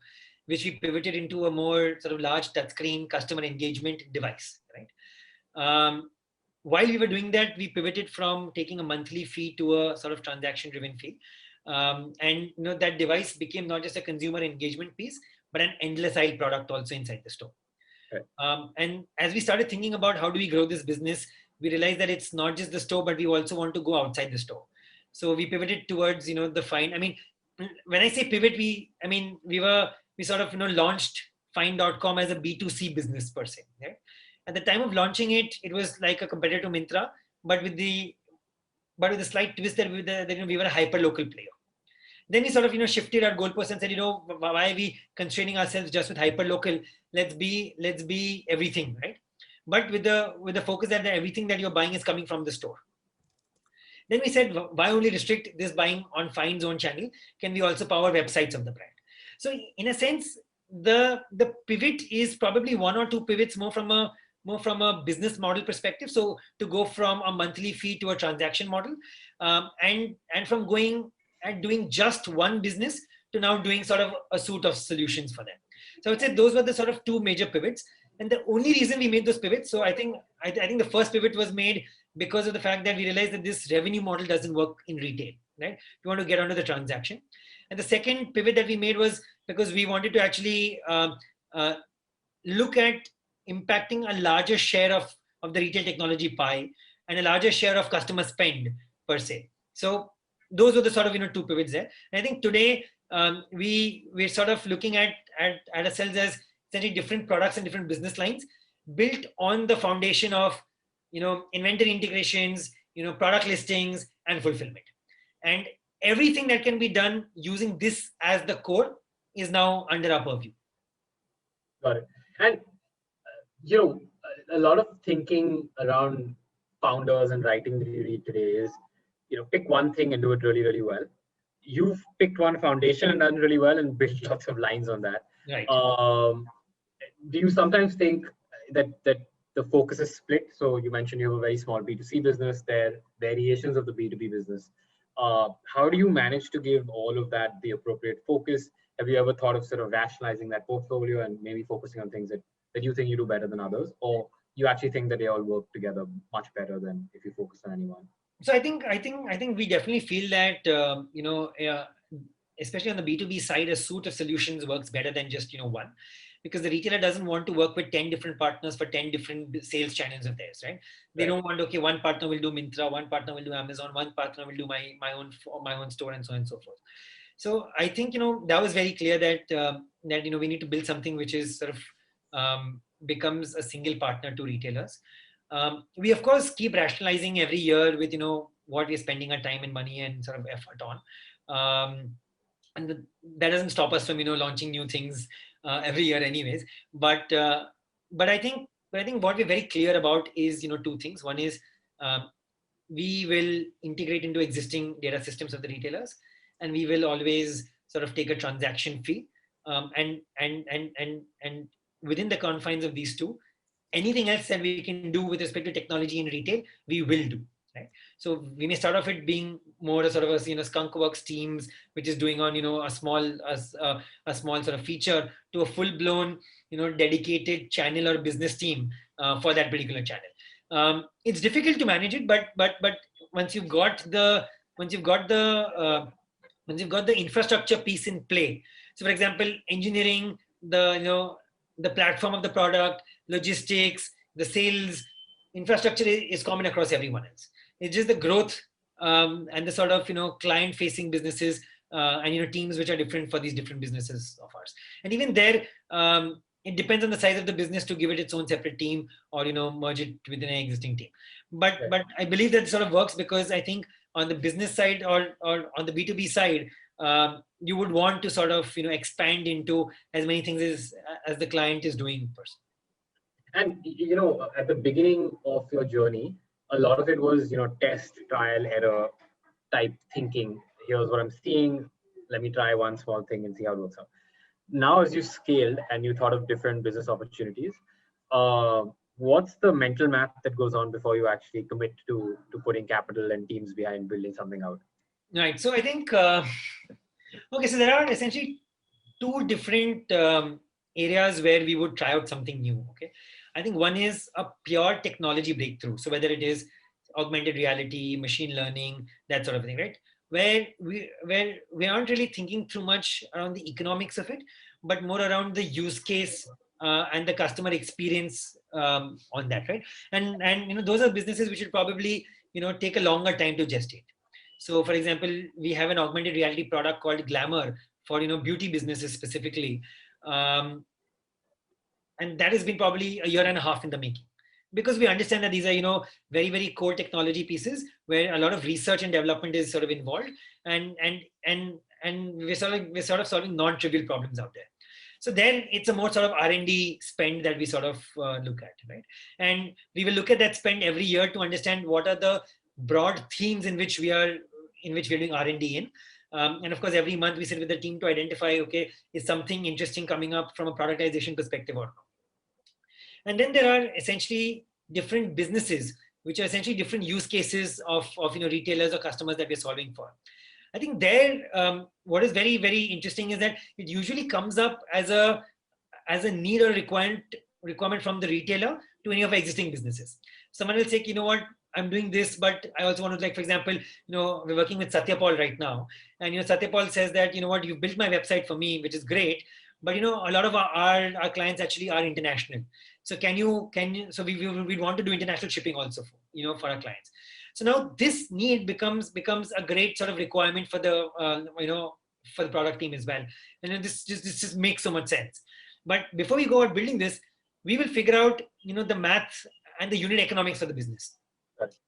which we pivoted into a more sort of large touchscreen customer engagement device. Right. While we were doing that, we pivoted from taking a monthly fee to a sort of transaction-driven fee, and that device became not just a consumer engagement piece, but an endless aisle product also inside the store. Right. And as we started thinking about how do we grow this business, we realized that it's not just the store, but we also want to go outside the store. So we pivoted towards, the Find. I mean, when I say pivot, we sort of, launched Find.com as a B2C business per se. Right? At the time of launching it, it was like a competitor to Myntra, but with the slight twist that we were a hyper local player. Then we sort of shifted our goalposts and said, why are we constraining ourselves just with hyper local? Let's be everything, right? But with the focus that everything that you're buying is coming from the store. Then we said, why only restrict this buying on Find's own channel? Can we also power websites of the brand? So in a sense, the pivot is probably one or two pivots more from a business model perspective. So to go from a monthly fee to a transaction model, and from going and doing just one business to now doing sort of a suite of solutions for them. So I would say those were the sort of two major pivots. And the only reason we made those pivots, so I think the first pivot was made because of the fact that we realized that this revenue model doesn't work in retail, right? We want to get onto the transaction. And the second pivot that we made was because we wanted to actually look at impacting a larger share of the retail technology pie and a larger share of customer spend per se. So those were the sort of two pivots there. And I think today we're sort of looking at ourselves as essentially different products and different business lines built on the foundation of inventory integrations, product listings and fulfillment. And everything that can be done using this as the core is now under our purview. Got it. And a lot of thinking around founders and writing that you read today is pick one thing and do it really, really well. You've picked one foundation and done really well and built lots of lines on that. Right. Do you sometimes think that the focus is split? So you mentioned you have a very small B2C business. There are variations of the B2B business. How do you manage to give all of that the appropriate focus? Have you ever thought of sort of rationalizing that portfolio and maybe focusing on things that you think you do better than others, or you actually think that they all work together much better than if you focus on anyone? So I think we definitely feel that especially on the B2B side, a suite of solutions works better than just one, because the retailer doesn't want to work with 10 different partners for 10 different sales channels of theirs, right? They Right. don't want, okay, one partner will do Myntra, one partner will do Amazon, one partner will do my own store, and so on and so forth. So I think that was very clear that we need to build something which is sort of becomes a single partner to retailers. We of course keep rationalizing every year with what we're spending our time and money and sort of effort on, that doesn't stop us from launching new things every year, anyways. But I think what we're very clear about is two things. One is we will integrate into existing data systems of the retailers, and we will always sort of take a transaction fee. And within the confines of these two, anything else that we can do with respect to technology in retail, we will do. Right. So we may start off it being more a sort of a skunk works teams, which is doing on a small sort of feature, to a full blown dedicated channel or business team for that particular channel. It's difficult to manage it, but once you've got the once you've got the once you've got the infrastructure piece in play. So, for example, engineering, the platform of the product, logistics, the sales infrastructure is common across everyone else. It's just the growth and the sort of client-facing businesses and teams which are different for these different businesses of ours. And even there, it depends on the size of the business to give it its own separate team or merge it within an existing team. But I believe that sort of works because I think on the business side or on the B2B side, you would want to sort of expand into as many things as the client is doing first. And at the beginning of your journey, a lot of it was test, trial, error type thinking. Here's what I'm seeing. Let me try one small thing and see how it works out. Now, as you scaled and you thought of different business opportunities, what's the mental map that goes on before you actually commit to putting capital and teams behind building something out? Right. So I think okay. So there are essentially two different areas where we would try out something new. Okay. I think one is a pure technology breakthrough. So whether it is augmented reality, machine learning, that sort of thing, right? Where we aren't really thinking too much around the economics of it, but more around the use case and the customer experience on that, right? And those are businesses which should probably take a longer time to gestate. So, for example, we have an augmented reality product called Glamour for beauty businesses specifically. And that has been probably a year and a half in the making, because we understand that these are very, very core technology pieces where a lot of research and development is sort of involved, and we're sort of solving non-trivial problems out there. So then it's a more sort of R&D spend that we sort of look at, right? And we will look at that spend every year to understand what are the broad themes in which we're doing R&D in. And of course, every month we sit with the team to identify, okay, is something interesting coming up from a productization perspective or not? And then there are essentially different businesses, which are essentially different use cases of retailers or customers that we're solving for. I think there, what is very, very interesting is that it usually comes up as a need or requirement from the retailer to any of our existing businesses. Someone will say, you know what, I'm doing this, but I also want to, like, for example, we're working with Satyapal right now. And, Satyapal says that, what, you've built my website for me, which is great. But, a lot of our clients actually are international. So so we want to do international shipping also for our clients. So now this need becomes a great sort of requirement for the, for the product team as well. And this just makes so much sense. But before we go out building this, we will figure out, the maths and the unit economics of the business.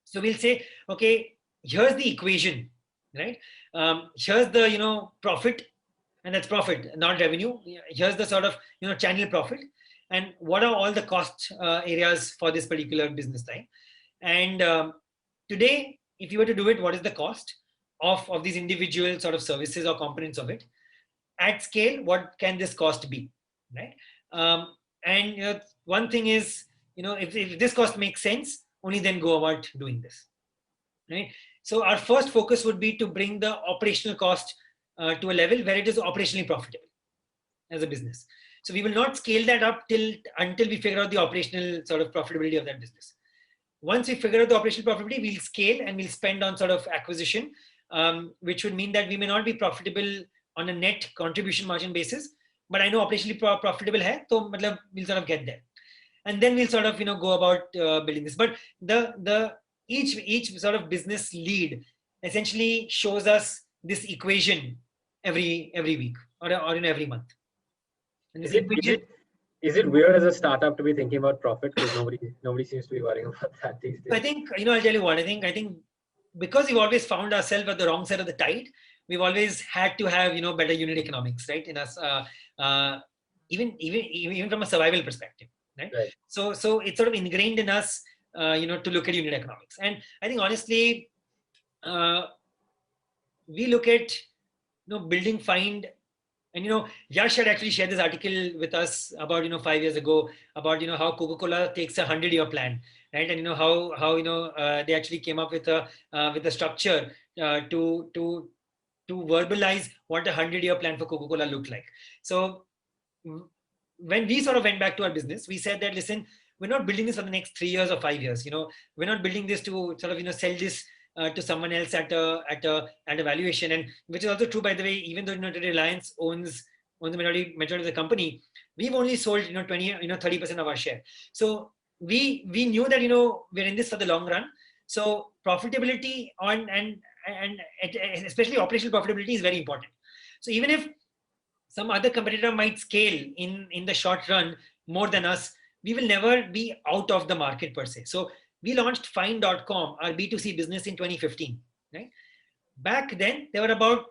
So we'll say, okay, here's the equation, right? Here's the, profit, and that's profit, not revenue. Here's the sort of, channel profit. And what are all the cost areas for this particular business line? And today, if you were to do it, what is the cost of these individual sort of services or components of it? At scale, what can this cost be, right? And one thing is, if this cost makes sense, only then go about doing this, right? So our first focus would be to bring the operational cost to a level where it is operationally profitable as a business. So we will not scale that up until we figure out the operational sort of profitability of that business. Once we figure out the operational profitability, we'll scale and we'll spend on sort of acquisition, which would mean that we may not be profitable on a net contribution margin basis, but I know operationally profitable hai, so we'll sort of get there. And then we'll sort of go about building this. But each sort of business lead essentially shows us this equation every week or every month. And this equation, is it weird as a startup to be thinking about profit, because nobody seems to be worrying about that these days? I think I'll tell you what I think because we've always found ourselves at the wrong side of the tide, we've always had to have better unit economics, right? In us, even from a survival perspective, right? So it's sort of ingrained in us, to look at unit economics. And I think honestly, we look at building Find. And Yash had actually shared this article with us about 5 years ago about how Coca-Cola takes a 100-year plan, right? And how they actually came up with a structure to verbalize what a 100-year plan for Coca-Cola looked like. So when we sort of went back to our business, we said that, listen, we're not building this for the next 3 years or 5 years. We're not building this to sort of sell this to someone else at a valuation, and which is also true, by the way. Even though today Reliance owns the majority of the company, we've only sold 30% of our share. So we knew that we're in this for the long run. So profitability and especially operational profitability is very important. So even if some other competitor might scale in the short run more than us, we will never be out of the market per se. So we launched Find.com, our B2C business, in 2015. Right? Back then, there were about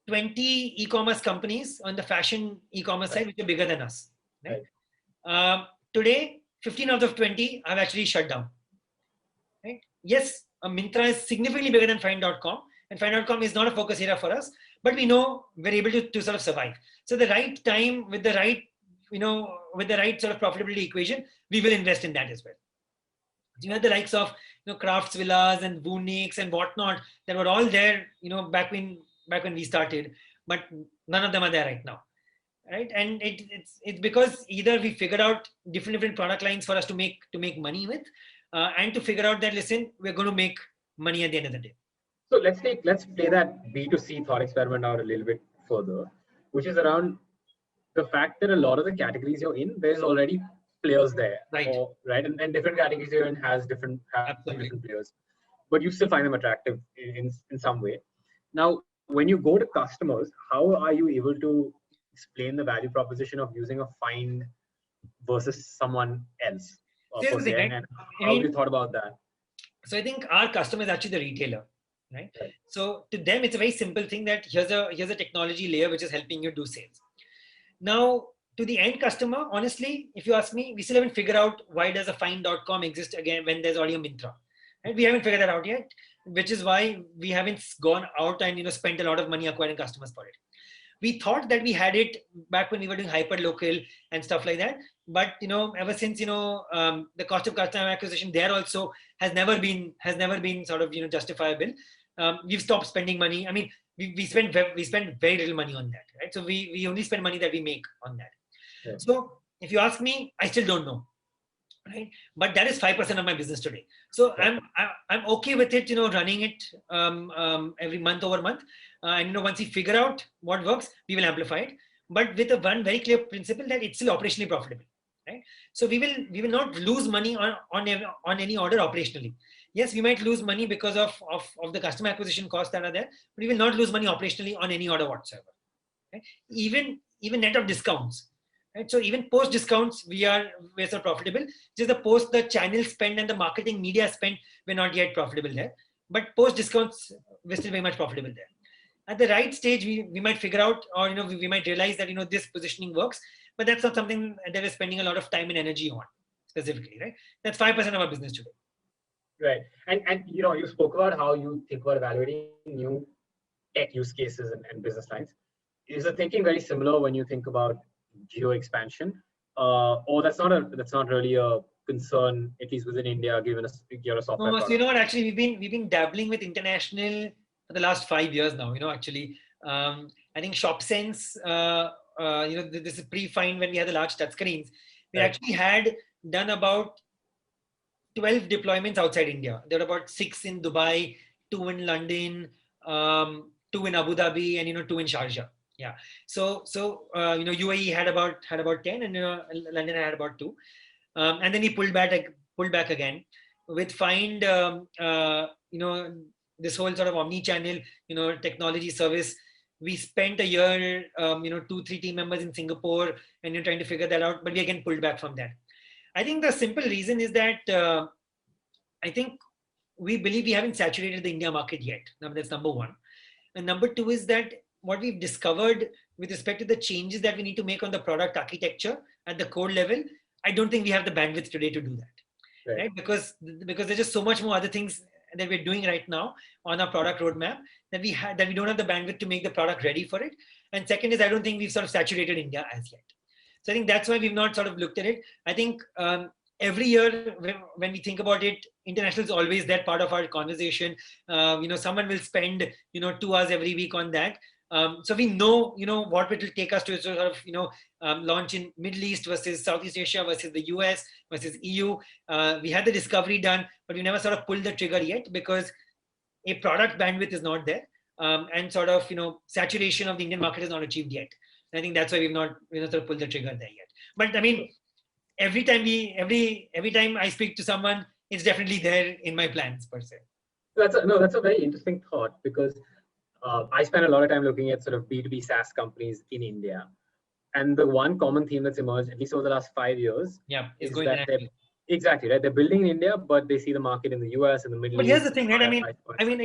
20 e-commerce companies on the fashion e-commerce side, which are bigger than us. Right? Today, 15 out of 20 have actually shut down. Right? Yes, Myntra is significantly bigger than Find.com, and Find.com is not a focus area for us, but we know we're able to sort of survive. So the right time, with the right sort of profitability equation, we will invest in that as well. You had the likes of Crafts Villas and Vunix and whatnot that were all there back when we started, but none of them are there right now, right? And it's because either we figured out different product lines for us to make money with, and to figure out that, listen, we're going to make money at the end of the day. So let's play that B2C thought experiment out a little bit further, which is around the fact that a lot of the categories you're in, there's already players there, right? And different categories you're in have different players, but you still find them attractive in some way. Now, when you go to customers, how are you able to explain the value proposition of using a Find versus someone else? And how have you thought about that? So I think our customer is actually the retailer, right? So to them, it's a very simple thing that here's a technology layer which is helping you do sales. Now, to the end customer, honestly, if you ask me, we still haven't figured out why does a Find.com exist again when there's already a Myntra. Right? We haven't figured that out yet, which is why we haven't gone out and spent a lot of money acquiring customers for it. We thought that we had it back when we were doing hyper local and stuff like that, but ever since the cost of customer acquisition there also has never been sort of justifiable. We've stopped spending money. I mean, we spend very little money on that, right? So we only spend money that we make on that. Yeah. So if you ask me, I still don't know, right? But that is 5% of my business today. So yeah. I'm okay with it, running it every month over month. And once we figure out what works, we will amplify it. But with one very clear principle that it's still operationally profitable, right? So we will not lose money on any order operationally. Yes, we might lose money because of the customer acquisition costs that are there, but we will not lose money operationally on any order whatsoever. Right? Even net of discounts. Right? So even post discounts, we're so profitable. Just the channel spend and the marketing media spend, we're not yet profitable there. But post discounts, we're still very much profitable there. At the right stage, we might figure out, or we might realize that this positioning works, but that's not something that we're spending a lot of time and energy on specifically, right? That's 5% of our business today. Right, and you spoke about how you think about evaluating new tech use cases and business lines. Is the thinking very similar when you think about geo expansion, or that's not really a concern, at least within India, given you're a software No, so product? actually we've been dabbling with international for the last 5 years now. Actually, I think ShopSense, this is pre-find when we had the large touchscreens. We Right. actually had done about 12 deployments outside India. There were about 6 in Dubai, 2 in London, 2 in Abu Dhabi, and 2 in Sharjah. Yeah. So UAE had about 10, and London had about 2. And then he pulled back again with Find. This whole sort of omni-channel technology service. We spent a year, 2-3 team members in Singapore, and you're trying to figure that out. But we again pulled back from that. I think the simple reason is that I think we believe we haven't saturated the India market yet. That's number one. And number two is that what we've discovered with respect to the changes that we need to make on the product architecture at the core level, I don't think we have the bandwidth today to do that, right? Because there's just so much more other things that we're doing right now on our product roadmap that we don't have the bandwidth to make the product ready for it. And second is I don't think we've sort of saturated India as yet. So I think that's why we've not sort of looked at it. I think every year when we think about it, international is always that part of our conversation. Someone will spend 2 hours every week on that. So we know what it will take us to sort of launch in Middle East versus Southeast Asia versus the US versus EU. We had the discovery done, but we never sort of pulled the trigger yet because a product bandwidth is not there, and sort of saturation of the Indian market is not achieved yet. I think that's why we've not sort of pulled the trigger there yet. But I mean, every time I speak to someone, it's definitely there in my plans per se. That's a very interesting thought, because I spend a lot of time looking at sort of B2B SaaS companies in India. And the one common theme that's emerged, at least over the last 5 years, is going that exactly right. They're building in India, but they see the market in the US and the Middle East. But here's the thing, right? I mean,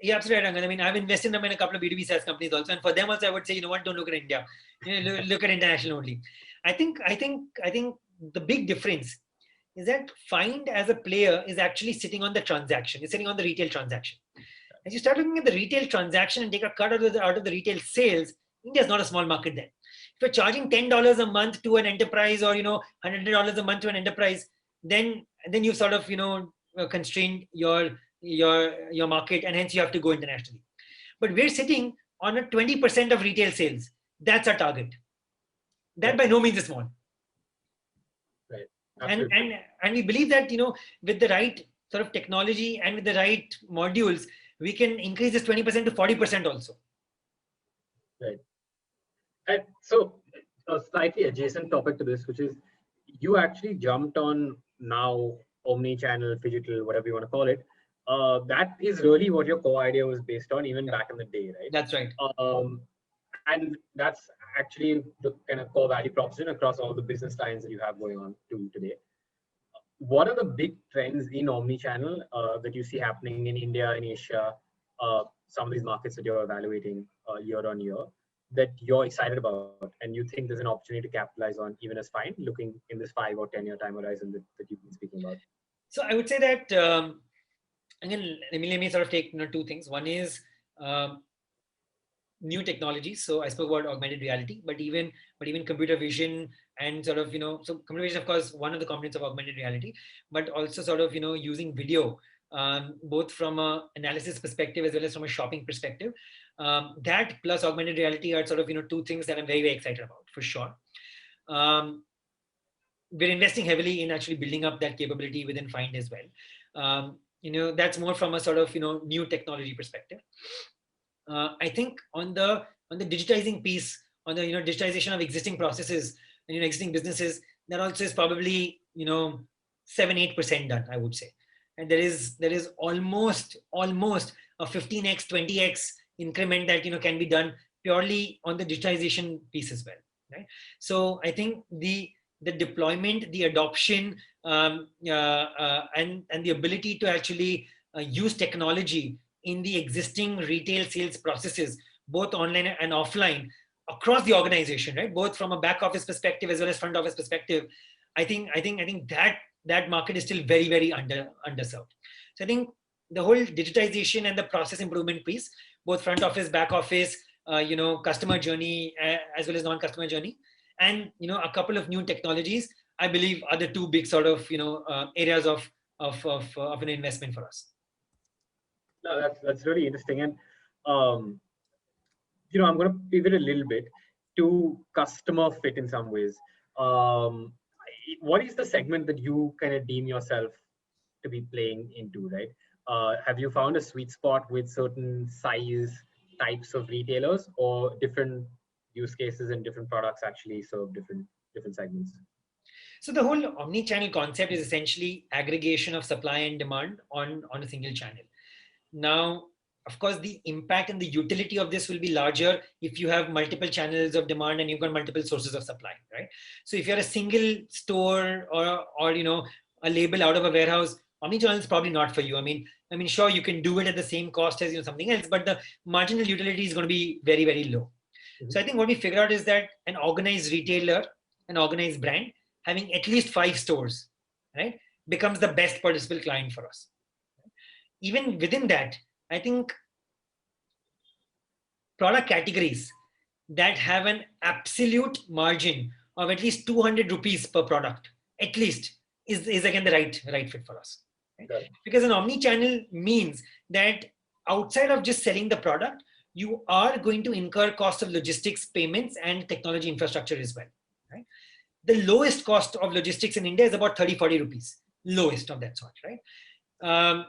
you're absolutely right, Angan. I mean, I've invested in a couple of B2B SaaS companies also, and for them also, I would say, don't look at India, look at international only. I think the big difference is that Find as a player is actually sitting on the transaction. It's sitting on the retail transaction. As you start looking at the retail transaction and take a cut out of the retail sales, India is not a small market there. If you're charging $10 a month to an enterprise, or $100 a month to an enterprise, then you've sort of constrained your market, and hence you have to go internationally. But we're sitting on a 20% of retail sales. That's our target. That by no means is small. Right. And we believe that with the right sort of technology and with the right modules, we can increase this 20% to 40% also. Right. And so a slightly adjacent topic to this, which is you actually jumped on now omni-channel, phygital, whatever you want to call it. That is really what your core idea was based on, even back in the day, right? That's right. And that's actually the kind of core value proposition across all the business lines that you have going on today. What are the big trends in omni-channel that you see happening in India, in Asia, some of these markets that you're evaluating year on year, that you're excited about and you think there's an opportunity to capitalize on, even as Find, looking in this 5 or 10 year time horizon that you've been speaking about? So I would say that, again, let me sort of take 2 things. One is new technologies. So I spoke about augmented reality, but even computer vision and sort of, so computer vision, of course, one of the components of augmented reality, but also sort of, using video, both from a analysis perspective as well as from a shopping perspective. That plus augmented reality are sort of, 2 things that I'm very, very excited about, for sure. We're investing heavily in actually building up that capability within Find as well. That's more from a sort of, new technology perspective. I think on the digitizing piece, on the digitization of existing processes and existing businesses, that also is probably 7-8% done, I would say. And there is almost a 15x, 20x increment that can be done purely on the digitization piece as well, right? So I think the deployment, the adoption, and the ability to actually use technology in the existing retail sales processes, both online and offline, across the organization, right? Both from a back office perspective as well as front office perspective. I think that market is still very, very underserved. So I think the whole digitization and the process improvement piece, both front office, back office, customer journey, as well as non-customer journey, and a couple of new technologies, I believe are the two big sort of, areas of an investment for us. No, that's really interesting. And I'm going to pivot a little bit to customer fit in some ways. What is the segment that you kind of deem yourself to be playing into, right? Have you found a sweet spot with certain size types of retailers, or different use cases and different products actually serve different segments? So the whole omni-channel concept is essentially aggregation of supply and demand on a single channel. Now, of course, the impact and the utility of this will be larger if you have multiple channels of demand and you've got multiple sources of supply, right? So if you're a single store or a label out of a warehouse, omnichannel is probably not for you. I mean, sure, you can do it at the same cost as something else, but the marginal utility is going to be very, very low. Mm-hmm. So I think what we figured out is that an organized retailer, an organized brand, having at least 5 stores, right, becomes the best participant client for us. Even within that, I think product categories that have an absolute margin of at least 200 rupees per product, at least, is again the right fit for us. Right? Okay. Because an omni-channel means that outside of just selling the product, you are going to incur cost of logistics, payments, and technology infrastructure as well. Right? The lowest cost of logistics in India is about 30-40 rupees, lowest of that sort, right?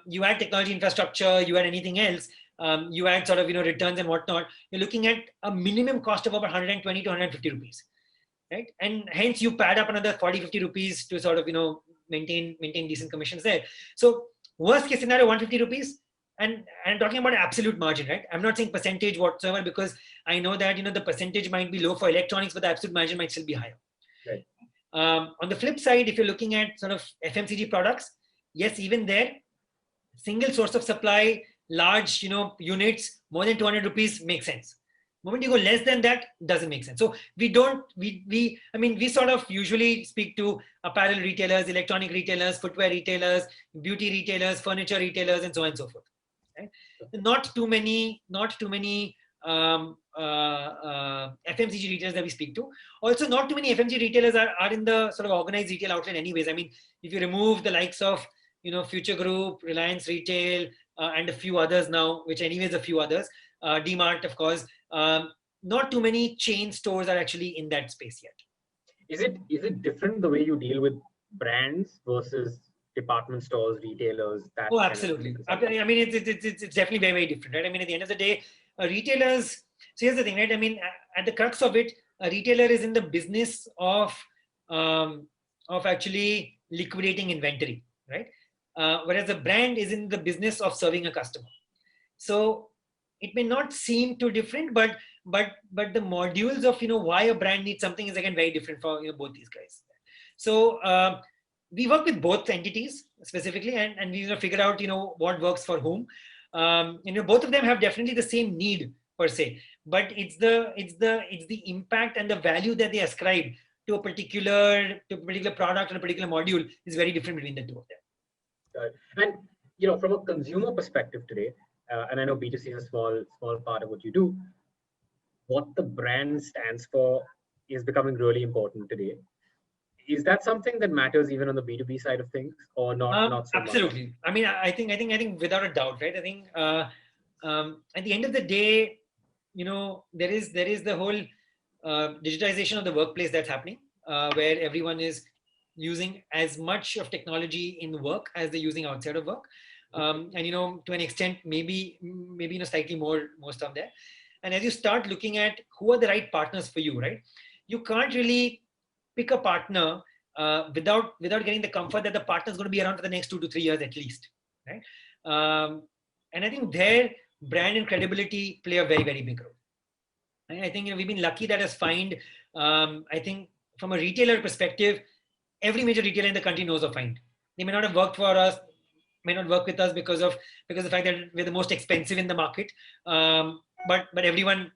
You add technology infrastructure, you add anything else, you add sort of, returns and whatnot, you're looking at a minimum cost of about 120 to 150 rupees, right? And hence you pad up another 40-50 rupees to sort of, maintain decent commissions there. So worst case scenario, 150 rupees. And I'm talking about absolute margin, right? I'm not saying percentage whatsoever, because I know that, the percentage might be low for electronics, but the absolute margin might still be higher. Right. On the flip side, if you're looking at sort of FMCG products, yes, even there, single source of supply, large, units, more than 200 rupees makes sense. The moment you go less than that, doesn't make sense. So we sort of usually speak to apparel retailers, electronic retailers, footwear retailers, beauty retailers, furniture retailers, and so on and so forth. Right? Not too many FMCG retailers that we speak to. Also, not too many FMCG retailers are in the sort of organized retail outlet anyways. I mean, if you remove the likes of, Future Group, Reliance Retail, and a few others now, which anyways a few others, DMart, of course, not too many chain stores are actually in that space yet. Is it different the way you deal with brands versus department stores, retailers? Oh, absolutely. I mean, it's definitely very, very different, right? I mean, at the end of the day, retailers. So here's the thing, right? I mean, at the crux of it, a retailer is in the business of actually liquidating inventory, right? Whereas a brand is in the business of serving a customer. So it may not seem too different, but the modules of why a brand needs something is again very different for both these guys. So we work with both entities specifically, and we figure out what works for whom. Both of them have definitely the same need per se, but it's the impact and the value that they ascribe to a particular product or a particular module is very different between the two of them. And from a consumer perspective today, and I know B2C is a small part of what you do, what the brand stands for is becoming really important today. Is that something that matters even on the B2B side of things, or not so absolutely much? I mean, I think without a doubt, right? I think at the end of the day, there is the whole digitization of the workplace that's happening, where everyone is using as much of technology in work as they're using outside of work. And to an extent, maybe slightly more stuff there. And as you start looking at who are the right partners for you, right? You can't really pick a partner without getting the comfort that the partner is going to be around for the next 2 to 3 years at least, right? And I think their brand and credibility play a very, very big role. And I think we've been lucky that has Find. I think from a retailer perspective, every major retailer in the country knows of Find. They may not have worked for us, may not work with us because of the fact that we're the most expensive in the market, but everyone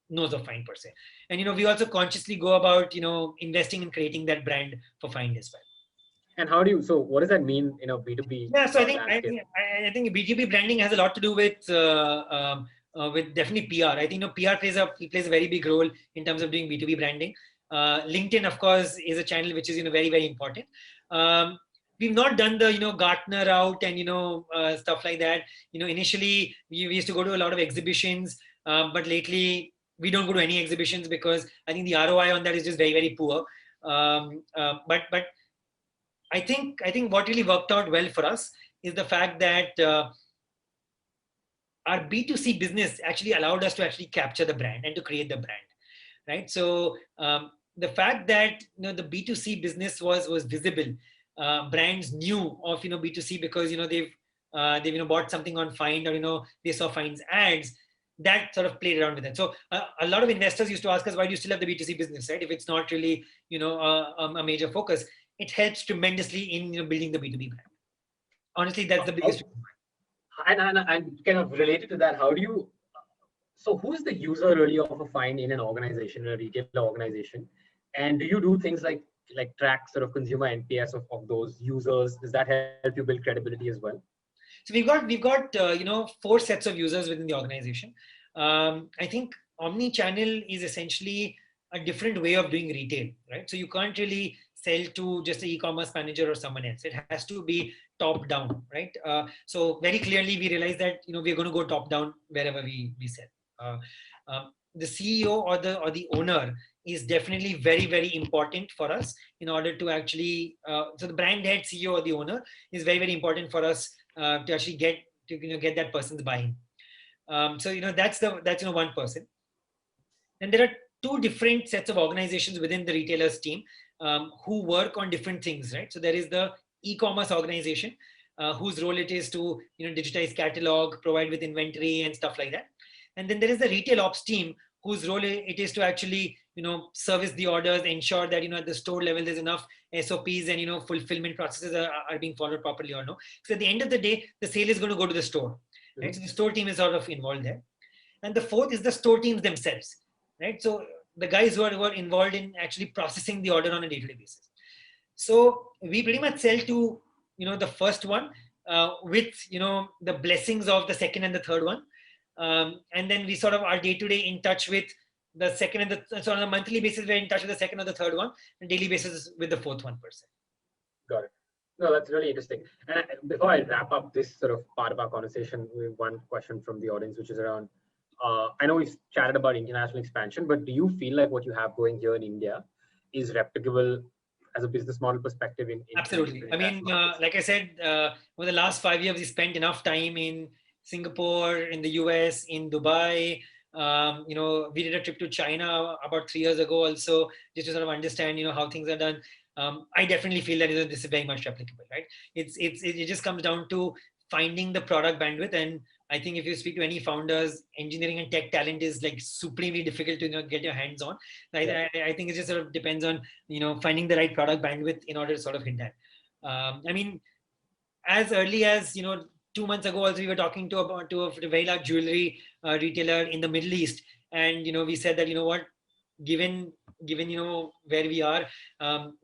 knows of Find per se. And we also consciously go about investing in creating that brand for Find as well. And what does that mean in a B2B? Yeah, so I think B2B branding has a lot to do with definitely PR. I think PR plays a very big role in terms of doing B2B branding. LinkedIn, of course, is a channel which is very, very important. We've not done the Gartner route and stuff like that. Initially we used to go to a lot of exhibitions, but lately we don't go to any exhibitions because I think the ROI on that is just very, very poor. But I think what really worked out well for us is the fact that our B2C business actually allowed us to actually capture the brand and to create the brand, right? So the fact that the B2C business was visible, brands knew of B2C because they've bought something on Find, or they saw Find's ads. That sort of played around with that. So a lot of investors used to ask us, why do you still have the B2C business, right? If it's not really a major focus, it helps tremendously in building the B2B brand. Honestly, that's the biggest. And kind of related to that, how do you? So who's the user really of a Find in an organization, a retail organization? And do you do things like track sort of consumer NPS of those users? Does that help you build credibility as well? So we've got 4 sets of users within the organization. I think omni-channel is essentially a different way of doing retail, right? So you can't really sell to just an e-commerce manager or someone else. It has to be top down, right? So very clearly we realize that we're going to go top down wherever we sell. The CEO or the owner is definitely very, very important for us in order to actually. So the brand head, CEO, or the owner is very, very important for us to actually get that person's buy-in. So that's one person. And there are 2 different sets of organizations within the retailers team who work on different things, right? So there is the e-commerce organization whose role it is to digitize catalog, provide with inventory and stuff like that. And then there is the retail ops team whose role it is to actually service the orders, ensure that at the store level there's enough SOPs and fulfillment processes are being followed properly or no. So at the end of the day, the sale is going to go to the store, right? So the store team is sort of involved there. And the 4th is the store teams themselves, right? So the guys who are involved in actually processing the order on a day-to-day basis. So we pretty much sell to the first one with the blessings of the second and the third one. And then we sort of are day-to-day in touch with the second and so on a monthly basis, we're in touch with the second or the third one, and daily basis with the 4th one per se. Got it. No, that's really interesting. And before I wrap up this sort of part of our conversation, we have one question from the audience, which is around, I know we've chatted about international expansion, but do you feel like what you have going here in India is replicable as a business model perspective? Absolutely. I mean, like I said, over the last 5 years, we spent enough time in Singapore, in the US, in Dubai. We did a trip to China about 3 years ago also, just to sort of understand, how things are done. I definitely feel that this is very much replicable, right? It just comes down to finding the product bandwidth. And I think if you speak to any founders, engineering and tech talent is like supremely difficult to get your hands on. Right? Yeah. I think it just sort of depends on finding the right product bandwidth in order to sort of hit that. I mean, as early as 2 months ago, also we were talking to a very large jewelry retailer in the Middle East, and we said that given where we are,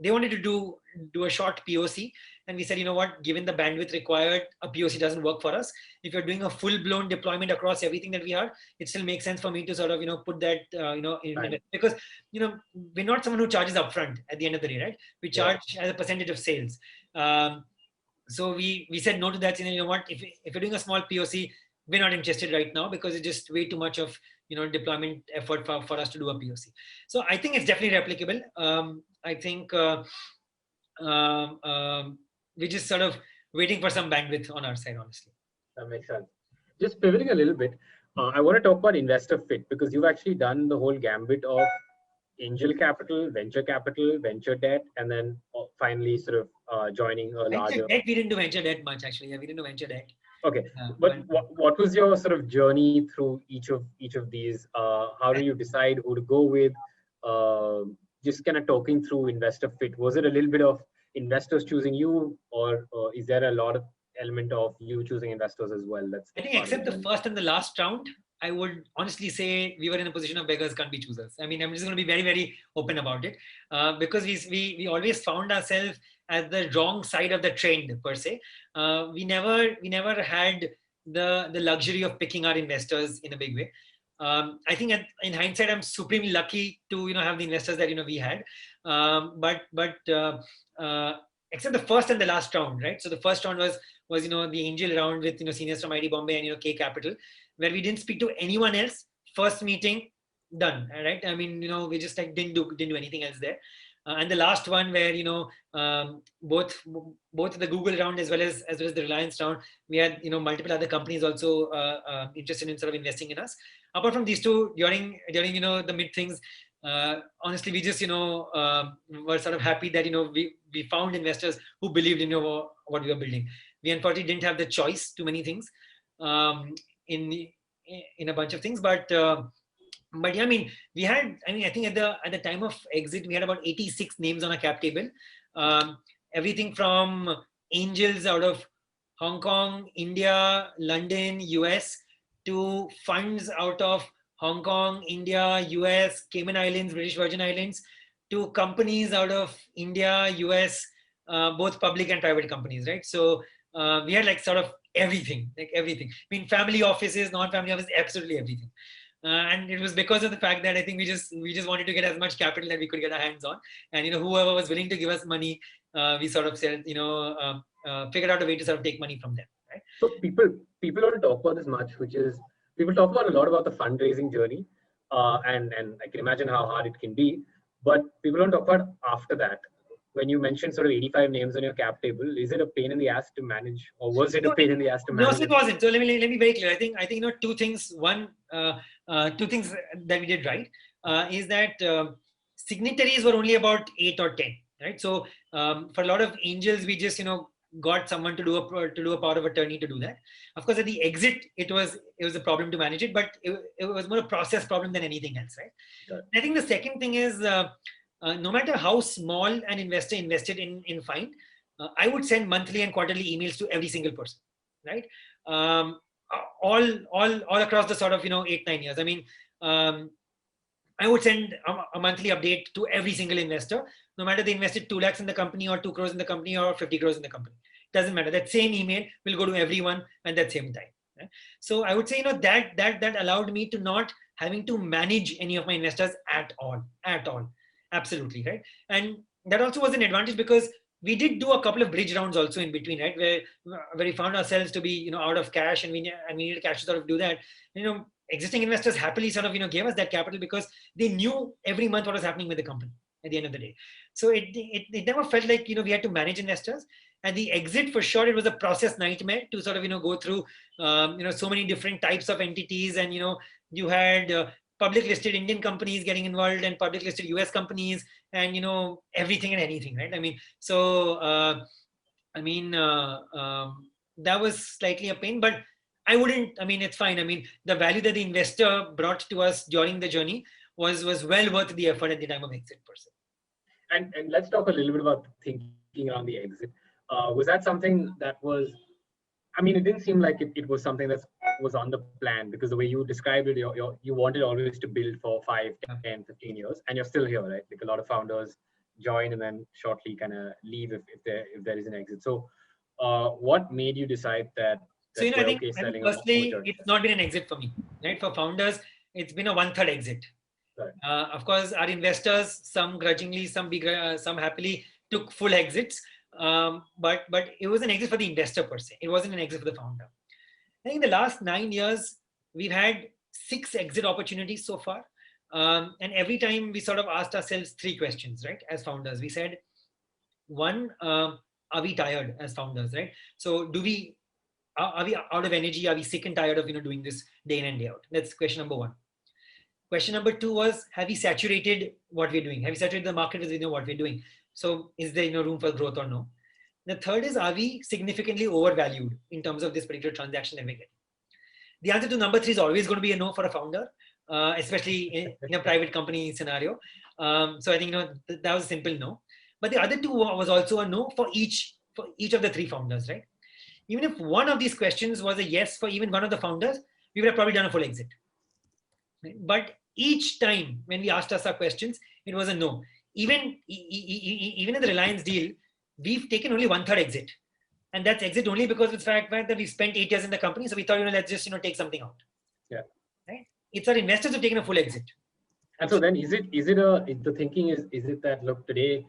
they wanted to do a short POC, and we said given the bandwidth required, a POC doesn't work for us. If you're doing a full-blown deployment across everything that we are, it still makes sense for me to sort of put that in, because we're not someone who charges upfront at the end of the day, right? We charge as a percentage of sales. So we said no to that, saying, if you're doing a small POC, we're not interested right now because it's just way too much of deployment effort for us to do a POC. So I think it's definitely replicable. I think we're just sort of waiting for some bandwidth on our side, honestly. That makes sense. Just pivoting a little bit, I want to talk about investor fit, because you've actually done the whole gambit of angel capital, venture debt, and then finally sort of joining a larger. Debt, we didn't do venture debt much, actually. Yeah, we didn't do venture debt. Okay, but what was your sort of journey through each of these? How do you decide who to go with? Just kind of talking through investor fit. Was it a little bit of investors choosing you, or is there a lot of element of you choosing investors as well? I think except the first and the last round, I would honestly say we were in a position of beggars can't be choosers. I mean, I'm just going to be very, very open about it, because we always found ourselves at the wrong side of the trend per se. We never had the luxury of picking our investors in a big way. I think in hindsight, I'm supremely lucky to have the investors that we had. But except the first and the last round, right? So the first round was the angel round with seniors from ID Bombay and K Capital, where we didn't speak to anyone else. First meeting, done, right? I mean, we just like didn't do anything else there. And the last one where both the Google round as well as the Reliance round, we had multiple other companies also interested in sort of investing in us. Apart from these two, during the mid things, honestly, we just were sort of happy that we found investors who believed in what we were building. We unfortunately didn't have the choice to many things in a bunch of things, but yeah, I mean, we had, I think at the time of exit, we had about 86 names on a cap table. Everything from angels out of Hong Kong, India, London, US, to funds out of Hong Kong, India, US, Cayman Islands, British Virgin Islands, to companies out of India, US, both public and private companies, right? So we had like sort of everything. I mean, family offices, non-family offices, absolutely everything. And it was because of the fact that I think we just wanted to get as much capital that we could get our hands on, and whoever was willing to give us money, we sort of said figured out a way to sort of take money from them. Right? So people don't talk about this much, which is people talk about a lot about the fundraising journey, and I can imagine how hard it can be, but people don't talk about after that. When you mentioned sort of 85 names on your cap table, is it a pain in the ass to manage, or was it a pain in the ass to manage? No, it wasn't. So let me be very clear. I think two things. One, two things that we did right is that signatories were only about 8 or 10, right? So for a lot of angels, we just got someone to do a power of attorney to do that. Of course, at the exit, it was a problem to manage it, but it was more a process problem than anything else, right? Sure. I think the second thing is no matter how small an investor invested in Find, I would send monthly and quarterly emails to every single person, right? All across the sort of 8-9 years. I mean, I would send a monthly update to every single investor, no matter they invested 2 lakhs in the company or 2 crores in the company or 50 crores in the company. Doesn't matter. That same email will go to everyone at that same time. Right? So I would say that allowed me to not having to manage any of my investors at all. Absolutely, right? And that also was an advantage because we did do a couple of bridge rounds also in between, right? Where we found ourselves to be, out of cash, and we needed cash to sort of do that. Existing investors happily sort of, gave us that capital because they knew every month what was happening with the company at the end of the day. So it never felt like, we had to manage investors. And the exit, for sure, it was a process nightmare to sort of, go through, so many different types of entities. And, you had public listed Indian companies getting involved and public listed US companies and, everything and anything, right? I mean, so, that was slightly a pain, but it's fine. I mean, the value that the investor brought to us during the journey was well worth the effort at the time of exit per se. And let's talk a little bit about thinking around the exit. Was that something that was, it didn't seem like it was something that was on the plan, because the way you described it, you wanted always to build for 5, 10, 15 years, and you're still here, right? Like a lot of founders join and then shortly kind of leave if there is an exit. So what made you decide that so, I think firstly, it's not been an exit for me, right? For founders, it's been a 1/3 exit. Right. Of course, our investors, some grudgingly, some happily, took full exits. But it was an exit for the investor per se. It wasn't an exit for the founder. I think in the last 9 years, we've had 6 exit opportunities so far. And every time we sort of asked ourselves 3 questions, right? As founders, we said, one, are we tired as founders, right? So are we out of energy? Are we sick and tired of, doing this day in and day out? That's question number 1. Question number 2 was, have we saturated what we're doing? Have we saturated the market with what we're doing? So is there room for growth or no? The third is, are we significantly overvalued in terms of this particular transaction that we get? The answer to number 3 is always going to be a no for a founder, especially in a private company scenario. So I think that was a simple no. But the other 2 was also a no for each of the 3 founders, right? Even if one of these questions was a yes for even one of the founders, we would have probably done a full exit. But each time when we asked us our questions, it was a no. Even in the Reliance deal, we've taken only 1/3 exit. And that's exit only because of the fact that we spent 8 years in the company. So we thought, let's just, take something out. Yeah. Right? it's our investors who've taken a full exit. And so then the thinking is it that, look, today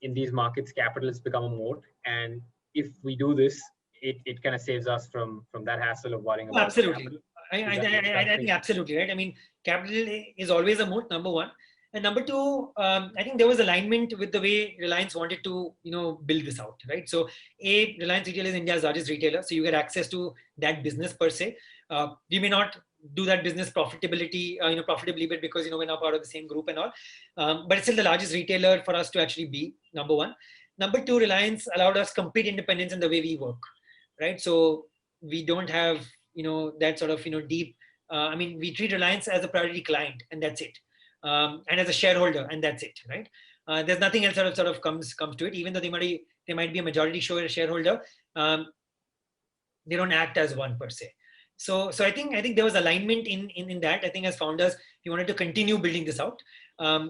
in these markets, capital has become a moat, and if we do this, it kind of saves us from that hassle of worrying about Absolutely. capital. I think absolutely right. I mean, capital is always a moat, number one. And number two, I think there was alignment with the way Reliance wanted to, build this out, right? So, Reliance Retail is India's largest retailer, so you get access to that business per se. We may not do that business profitably, but because we're now part of the same group and all, but it's still the largest retailer for us to actually be. Number one. Number two, Reliance allowed us complete independence in the way we work, right? So we don't have that sort of deep. We treat Reliance as a priority client, and that's it. And as a shareholder, and that's it, right? There's nothing else that sort of comes to it. Even though they might be a majority shareholder, they don't act as one per se. So I think there was alignment in that. I think as founders, we wanted to continue building this out.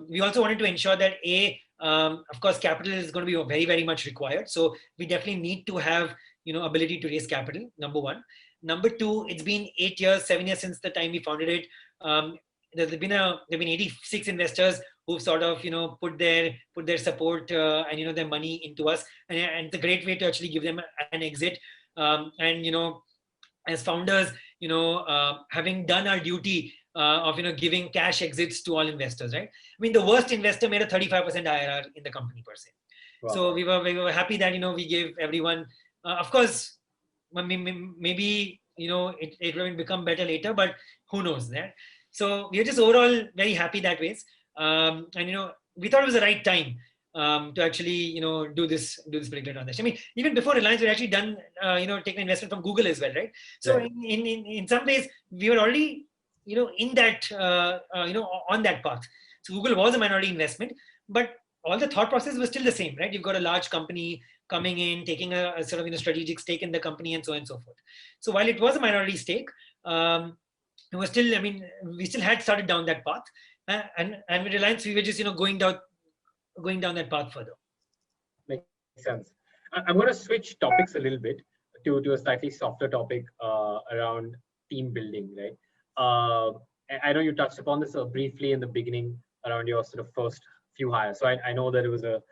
We also wanted to ensure that of course, capital is going to be very, very much required. So we definitely need to have ability to raise capital. Number one. Number two, it's been 7 years since the time we founded it. There've been 86 investors who've sort of put their support and their money into us, and it's a great way to actually give them an exit. As founders, having done our duty of giving cash exits to all investors, right? I mean, the worst investor made a 35% IRR in the company per se. Wow. So we were happy that we gave everyone. Of course, maybe it will become better later, but who knows that. So we are just overall very happy that ways, and we thought it was the right time to actually do this particular transaction. I mean, even before Reliance, we had actually done taken investment from Google as well, right? So right. In some ways, we were already in that on that path. So Google was a minority investment, but all the thought process was still the same, right? You've got a large company coming in, taking a sort of strategic stake in the company, and so on and so forth. So while it was a minority stake, it was still, we still had started down that path, and with Reliance, we were just going down that path further. Makes sense. I'm going to switch topics a little bit to a slightly softer topic around team building, right? I know you touched upon this briefly in the beginning around your sort of first few hires. So I know that it was the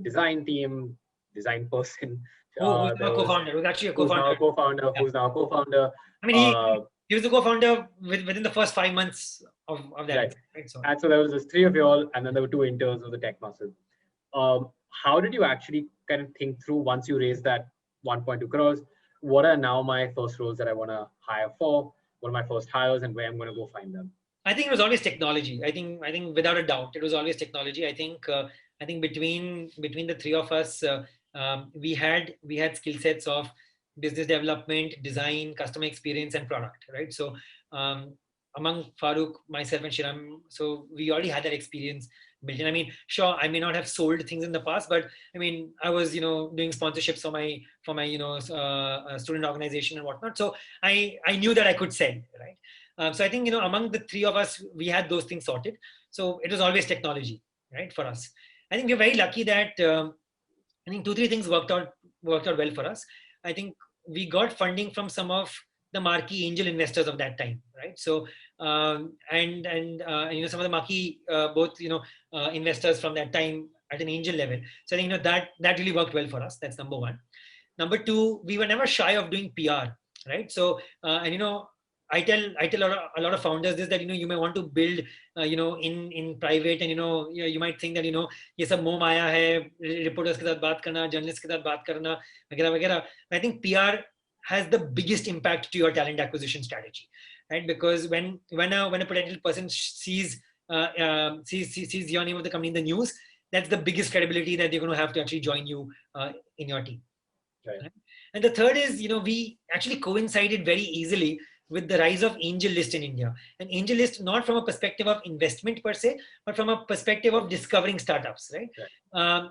design team, design person. Who's now a co-founder? Who's actually a co-founder. Who's now a co-founder. I mean, he was the co-founder within the first 5 months of that. Right. And so there was just 3 of you all, and then there were 2 interns of the tech muscle. How did you actually kind of think through, once you raised that 1.2 crores, what are now my first roles that I want to hire for? What are my first hires, and where I'm going to go find them? I think it was always technology. I think without a doubt, it was always technology. I think between the 3 of us, we had skill sets of business development, design, customer experience, and product, right? So among Farooq, myself, and Shriram, so we already had that experience built in. I mean, sure, I may not have sold things in the past, but I mean, I was doing sponsorships for my student organization and whatnot. So I knew that I could sell, right? So I think among the 3 of us, we had those things sorted. So it was always technology, right, for us. I think we're very lucky that I think 2-3 things worked out well for us. I think we got funding from some of the marquee angel investors of that time, right? So and some of the marquee investors from that time at an angel level. So I think that really worked well for us. That's number one. Number two, we were never shy of doing PR, right? So I tell a lot of founders this, that you may want to build in private, and you might think that ये सब मोह माया है, reporters के साथ बात करना, journalists के साथ बात करना, वगैरह वगैरह. I think PR has the biggest impact to your talent acquisition strategy, right? Because when a potential person sees your name of the company in the news, that's the biggest credibility that they're going to have to actually join you in your team. Right. And the third is, we actually coincided very easily with the rise of angel list in India. And angel list, not from a perspective of investment per se, but from a perspective of discovering startups, right?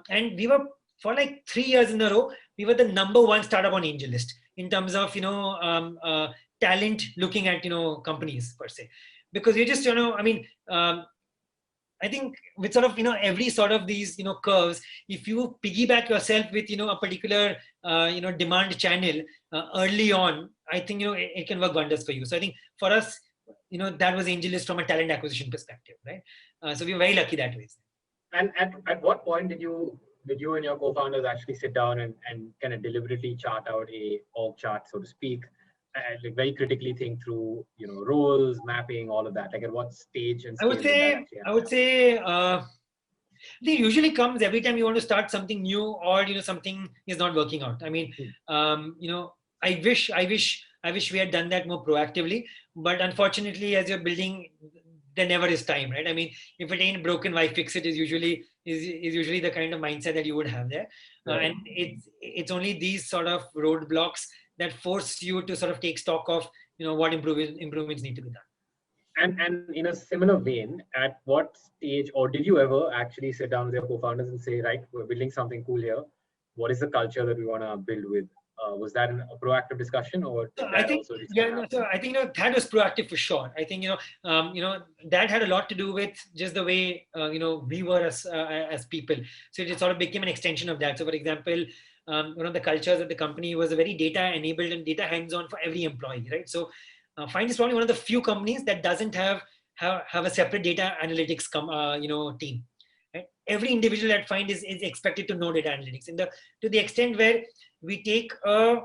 And we were, for like 3 years in a row, we were the number 1 startup on angel list in terms of, talent looking at, companies per se. Because we just, I think with sort of, every sort of these, curves, if you piggyback yourself with, a particular, demand channel early on, I think, it can work wonders for you. So I think for us, that was AngelList from a talent acquisition perspective, right? So we were very lucky that way. And at what point did you and your co-founders actually sit down and kind of deliberately chart out a org chart, so to speak, and like very critically think through, roles, mapping, all of that? Like at what stage and scale did that actually happen? I would say it usually comes every time you want to start something new, or something is not working out. I mean, I wish we had done that more proactively, but unfortunately, as you're building, there never is time, right? I mean, if it ain't broken, why fix it? Is usually the kind of mindset that you would have there, Right. and it's only these sort of roadblocks that force you to sort of take stock of what improvements need to be done. And in a similar vein, at what stage, or did you ever actually sit down with your co-founders and say, right, we're building something cool here. What is the culture that we want to build with? Was that a proactive discussion, or did that also happen? So I think that was proactive for sure. I think that had a lot to do with just the way we were as people. So it sort of became an extension of that. So for example, one of the cultures at the company was a very data enabled and data hands-on for every employee, right? So Find is probably one of the few companies that doesn't have a separate data analytics team. Right? Every individual at Find is expected to know data analytics, to the extent where we take an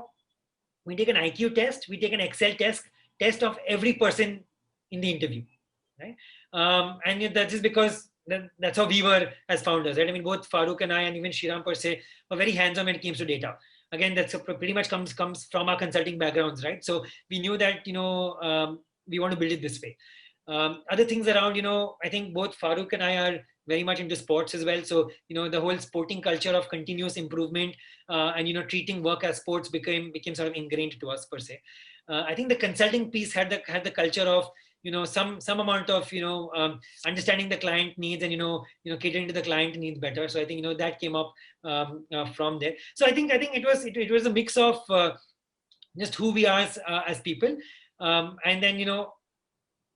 IQ test, we take an Excel test of every person in the interview, right? And that is because that's how we were as founders, right? I mean, both Farooq and I, and even Shriram per se, were very hands-on when it comes to data. Again, that's pretty much comes from our consulting backgrounds, right? So we knew that we want to build it this way. Other things around, I think both Farooq and I are very much into sports as well. So the whole sporting culture of continuous improvement and treating work as sports became sort of ingrained to us per se. I think the consulting piece had the culture of some amount of understanding the client needs and catering to the client needs better. So I think that came up from there. So I think it was a mix of just who we are as people, and then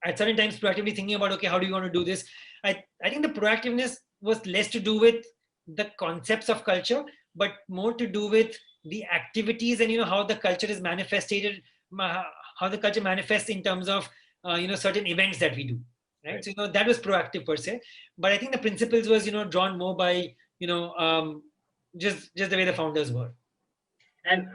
at certain times proactively thinking about, okay, how do you want to do this? I think the proactiveness was less to do with the concepts of culture, but more to do with the activities and how the culture is manifested, how the culture manifests in terms of certain events that we do, right? So that was proactive per se, but I think the principles was drawn more by just the way the founders were. And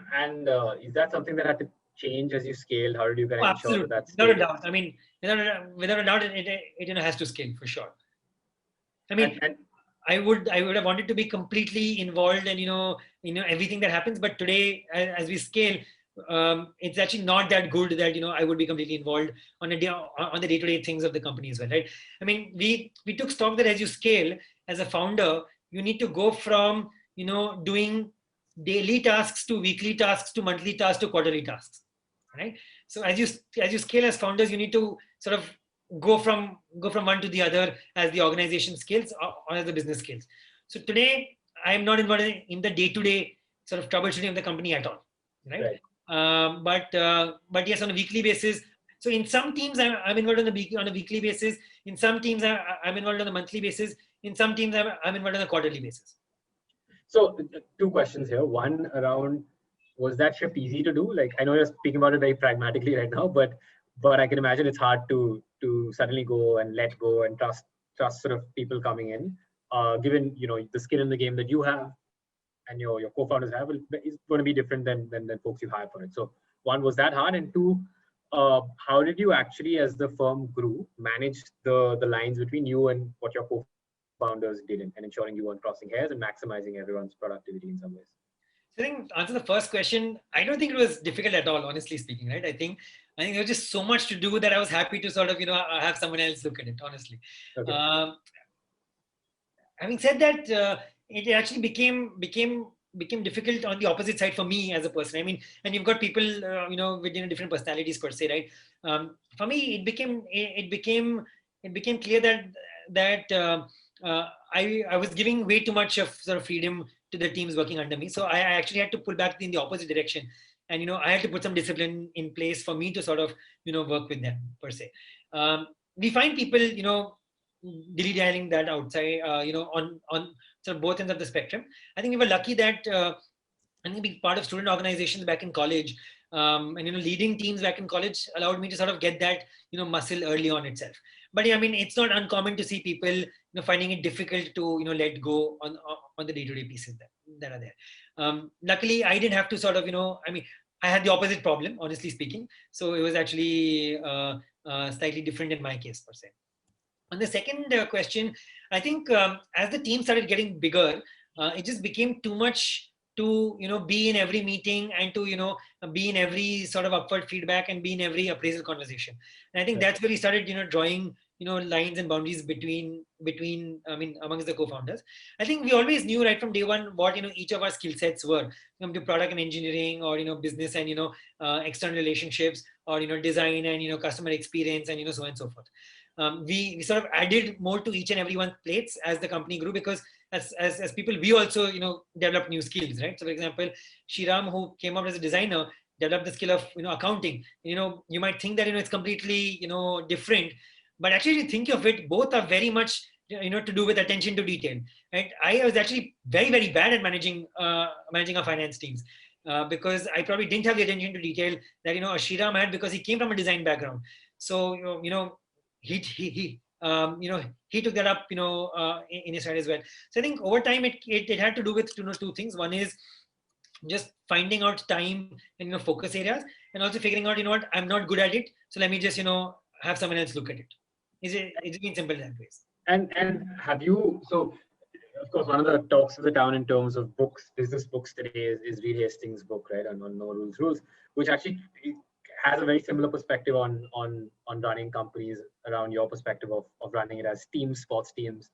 is that something that had to change as you scaled? How did you kind of ensure that? Without a doubt. I mean, without a doubt, it has to scale for sure. I mean, I would have wanted to be completely involved in everything that happens, but today, as we scale, it's actually not that good that I would be completely involved on the day-to-day things of the company as well, right? I mean, we took stock that as you scale as a founder, you need to go from doing daily tasks to weekly tasks to monthly tasks to quarterly tasks, right? So as you scale as founders, you need to sort of go from one to the other as the organization scales or as the business scales. So today, I am not involved in the day-to-day sort of troubleshooting of the company at all, right? But yes, on a weekly basis. So in some teams, I'm involved on a weekly basis. In some teams, I'm involved on a monthly basis. In some teams, I'm involved on a quarterly basis. So two questions here. One around, was that shift easy to do? Like, I know you're speaking about it very pragmatically right now, but I can imagine it's hard to suddenly go and let go and trust sort of people coming in, given the skin in the game that you have and your co-founders have is going to be different than folks you hire for it. So one, was that hard? And two, how did you actually, as the firm grew, manage the lines between you and what your co-founders did and ensuring you weren't crossing hairs and maximizing everyone's productivity in some ways? So I think to answer the first question, I don't think it was difficult at all, honestly speaking, right? I think there was just so much to do that I was happy to sort of, have someone else look at it, honestly. Okay. Having said that, it actually became difficult on the opposite side for me as a person. I mean, and you've got people, with different personalities per se, right? For me, it became clear that I was giving way too much of sort of freedom to the teams working under me. So I actually had to pull back in the opposite direction. And, I had to put some discipline in place for me to sort of, work with them per se. We find people, dilly-dallying that outside, on sort of both ends of the spectrum. I think we were lucky that I think being part of student organizations back in college, and leading teams back in college allowed me to sort of get that muscle early on itself. But yeah, I mean, it's not uncommon to see people finding it difficult to let go on the day-to-day pieces that are there. Luckily, I didn't have to sort of I mean, I had the opposite problem, honestly speaking. So it was actually slightly different in my case per se. On the second question, I think as the team started getting bigger, it just became too much to be in every meeting and to be in every sort of upward feedback and be in every appraisal conversation. And I think that's where we started drawing lines and boundaries between I mean amongst the co-founders. I think we always knew right from day one what each of our skill sets were, to product and engineering, or business and external relationships, or design and customer experience, and so on and so forth. We sort of added more to each and everyone's plates as the company grew, because as people, we also developed new skills, right? So for example, Shriram, who came up as a designer, developed the skill of accounting. You might think that it's completely different, but actually think of it, both are very much to do with attention to detail. Right? I was actually very, very bad at managing our finance teams. Because I probably didn't have the attention to detail that Shriram had, because he came from a design background. So he took that up in his side as well. So I think over time it had to do with two things. One is just finding out time and focus areas, and also figuring out what, I'm not good at it, so let me just have someone else look at it. It's been simple that way. And have you, so of course, one of the talks of the town in terms of books, business books today is Reed Hastings' book, right, on No Rules, which actually has a very similar perspective on running companies around your perspective of running it as teams, sports teams,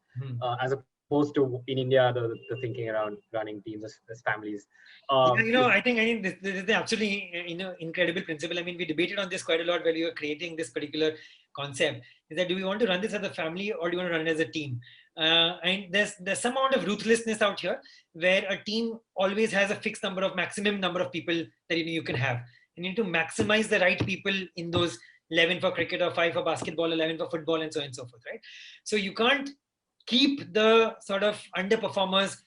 as opposed to in India, the thinking around running teams as families. I think this is absolutely incredible principle. I mean, we debated on this quite a lot when we were creating this particular concept. Is that, do we want to run this as a family, or do you want to run it as a team? And there's some amount of ruthlessness out here, where a team always has a fixed maximum number of people that you can have. You need to maximize the right people in those 11 for cricket, or 5 for basketball, 11 for football, and so on and so forth, right? So you can't keep the sort of underperformers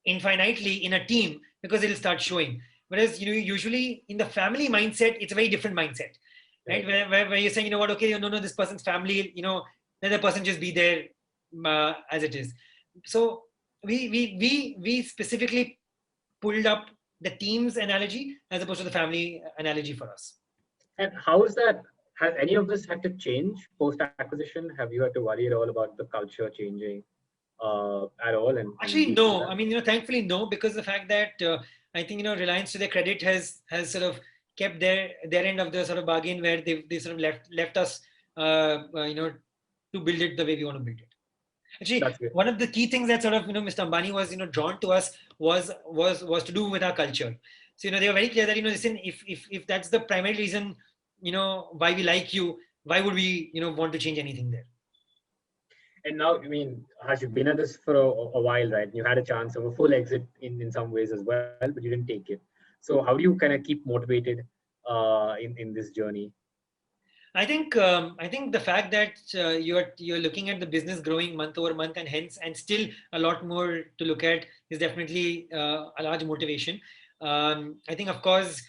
infinitely in a team, because it'll start showing. Whereas usually in the family mindset, it's a very different mindset, right? Where you're saying, what, okay, no, this person's family, let the person just be there as it is. So we specifically pulled up the team's analogy as opposed to the family analogy for us. And how is that? Has any of this had to change post acquisition? Have you had to worry at all about the culture changing at all? And actually, no. I mean, thankfully, no, because the fact that I think Reliance, to their credit, has sort of kept their end of the sort of bargain, where they sort of left us to build it the way we want to build it. Actually, one of the key things that sort of Mr. Ambani was drawn to us was to do with our culture. So they were very clear that listen, if that's the primary reason why we like you, why would we want to change anything there? And now, I mean, Harsh, you've been at this for a while, right? You had a chance of a full exit in some ways as well, but you didn't take it. So how do you kind of keep motivated in this journey? I think the fact that you're looking at the business growing month over month, and still a lot more to look at, is definitely a large motivation. I think, of course,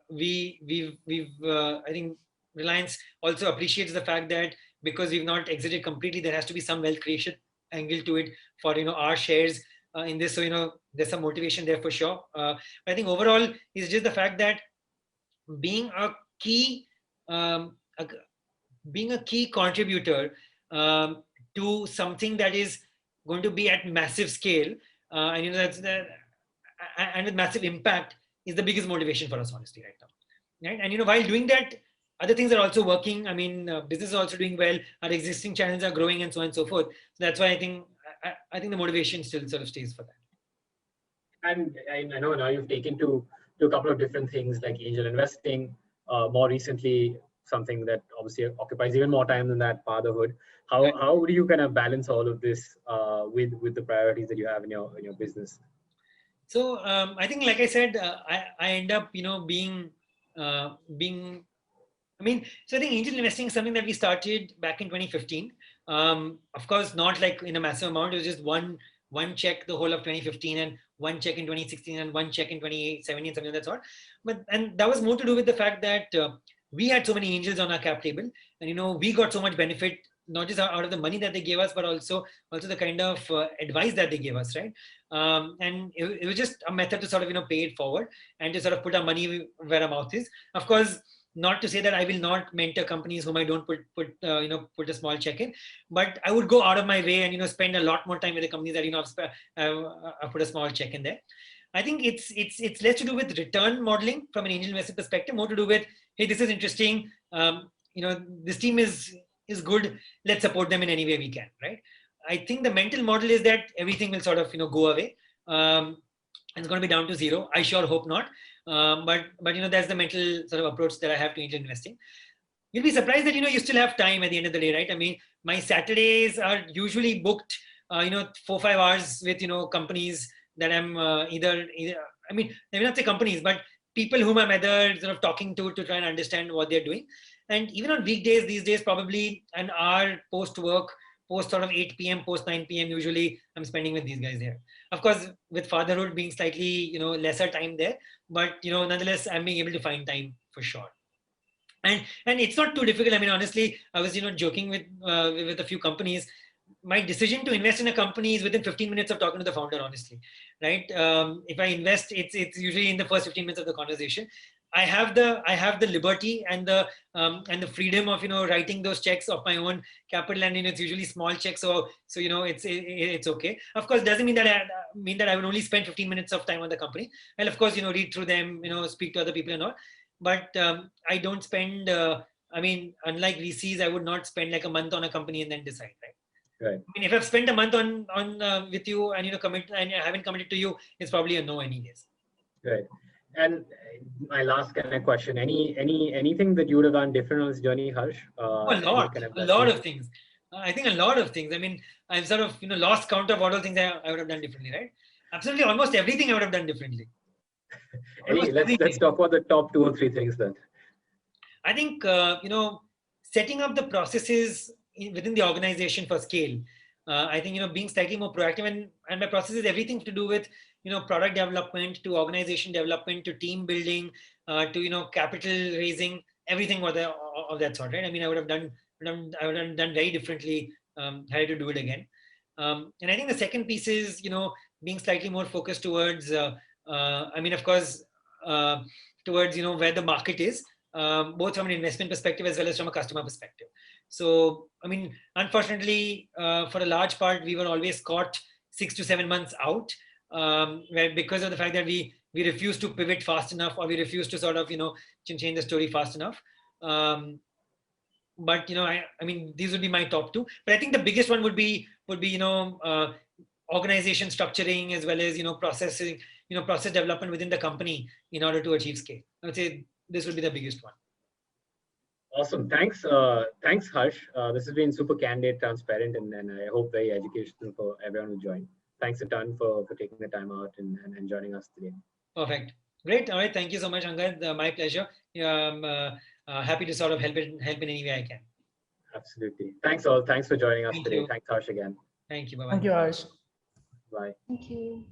we've I think Reliance also appreciates the fact that because we've not exited completely, there has to be some wealth creation angle to it for our shares in this. So there's some motivation there for sure. I think overall is just the fact that being a key contributor to something that is going to be at massive scale, and that's and with massive impact, is the biggest motivation for us, honestly, right now. Right? And while doing that, other things are also working. I mean, business is also doing well. Our existing channels are growing, and so on and so forth. So that's why I think the motivation still sort of stays for that. And I know now you've taken to a couple of different things like angel investing. More recently, something that obviously occupies even more time than that, fatherhood. How do you kind of balance all of this with the priorities that you have in your business? So I think, like I said, I end up being I mean, so I think angel investing is something that we started back in 2015. Of course, not like in a massive amount. It was just one one check the whole of 2015 and one check in 2016 and one check in 2017, something of that sort. And that was more to do with the fact that we had so many angels on our cap table, and we got so much benefit, not just out of the money that they gave us, but also the kind of advice that they gave us, right? And it was just a method to sort of pay it forward and to sort of put our money where our mouth is. Of course, not to say that I will not mentor companies whom I don't put a small check in, but I would go out of my way and spend a lot more time with the companies that I've put a small check in there. I think it's less to do with return modeling from an angel investor perspective, more to do with, hey, this is interesting. This team is good. Let's support them in any way we can, right? I think the mental model is that everything will sort of go away. And it's going to be down to zero. I sure hope not. But that's the mental sort of approach that I have to angel investing. You'll be surprised that you still have time at the end of the day, right? I mean, my Saturdays are usually booked 4-5 hours with companies that I'm either I mean, let me not say companies, but people whom I'm either sort of talking to try and understand what they're doing. And even on weekdays these days, probably an hour post work, post sort of 8 p.m., post 9 p.m. usually I'm spending with these guys here. Of course, with fatherhood being slightly lesser time there, but nonetheless I'm being able to find time for sure. And it's not too difficult. I mean, honestly, I was joking with a few companies. My decision to invest in a company is within 15 minutes of talking to the founder, honestly, right? If I invest, it's usually in the first 15 minutes of the conversation. I have the liberty and the freedom of writing those checks of my own capital, and it's usually small checks, so it's okay. Of course, doesn't mean that I would only spend 15 minutes of time on the company. Well, of course, read through them, speak to other people and all, but I don't spend. I mean, unlike VCs, I would not spend like a month on a company and then decide, right? Right. I mean, if I've spent a month on with you and commit and I haven't committed to you, it's probably a no anyways. Right. And my last kind of question: anything that you would have done different on this journey, Harsh? A lot of things. I think a lot of things. I mean, I've sort of lost count of what all things I would have done differently, right? Absolutely, almost everything I would have done differently. Let's talk about the top 2 or 3 things then. I think setting up the processes within the organization for scale. I think being slightly more proactive, and by process is everything to do with product development, to organization development, to team building, to capital raising, everything of that sort, right? I mean, I would have done very differently had I to do it again. And I think the second piece is being slightly more focused towards I mean, of course, towards where the market is, both from an investment perspective as well as from a customer perspective. So, I mean, unfortunately, for a large part, we were always caught 6 to 7 months out, where because of the fact that we refused to pivot fast enough, or we refused to sort of change the story fast enough. But I mean, these would be my top 2. But I think the biggest one would be organization structuring as well as processing, process development within the company in order to achieve scale. I would say this would be the biggest one. Awesome. Thanks, Harsh. This has been super candid, transparent, and I hope very educational for everyone who joined. Thanks a ton for taking the time out and joining us today. Perfect. Great. All right. Thank you so much, Angad. My pleasure. Happy to sort of help in any way I can. Absolutely. Thanks all. Thanks for joining us today. You. Thanks, Harsh, again. Thank you. Bye-bye. Thank you, Harsh. Bye. Thank you.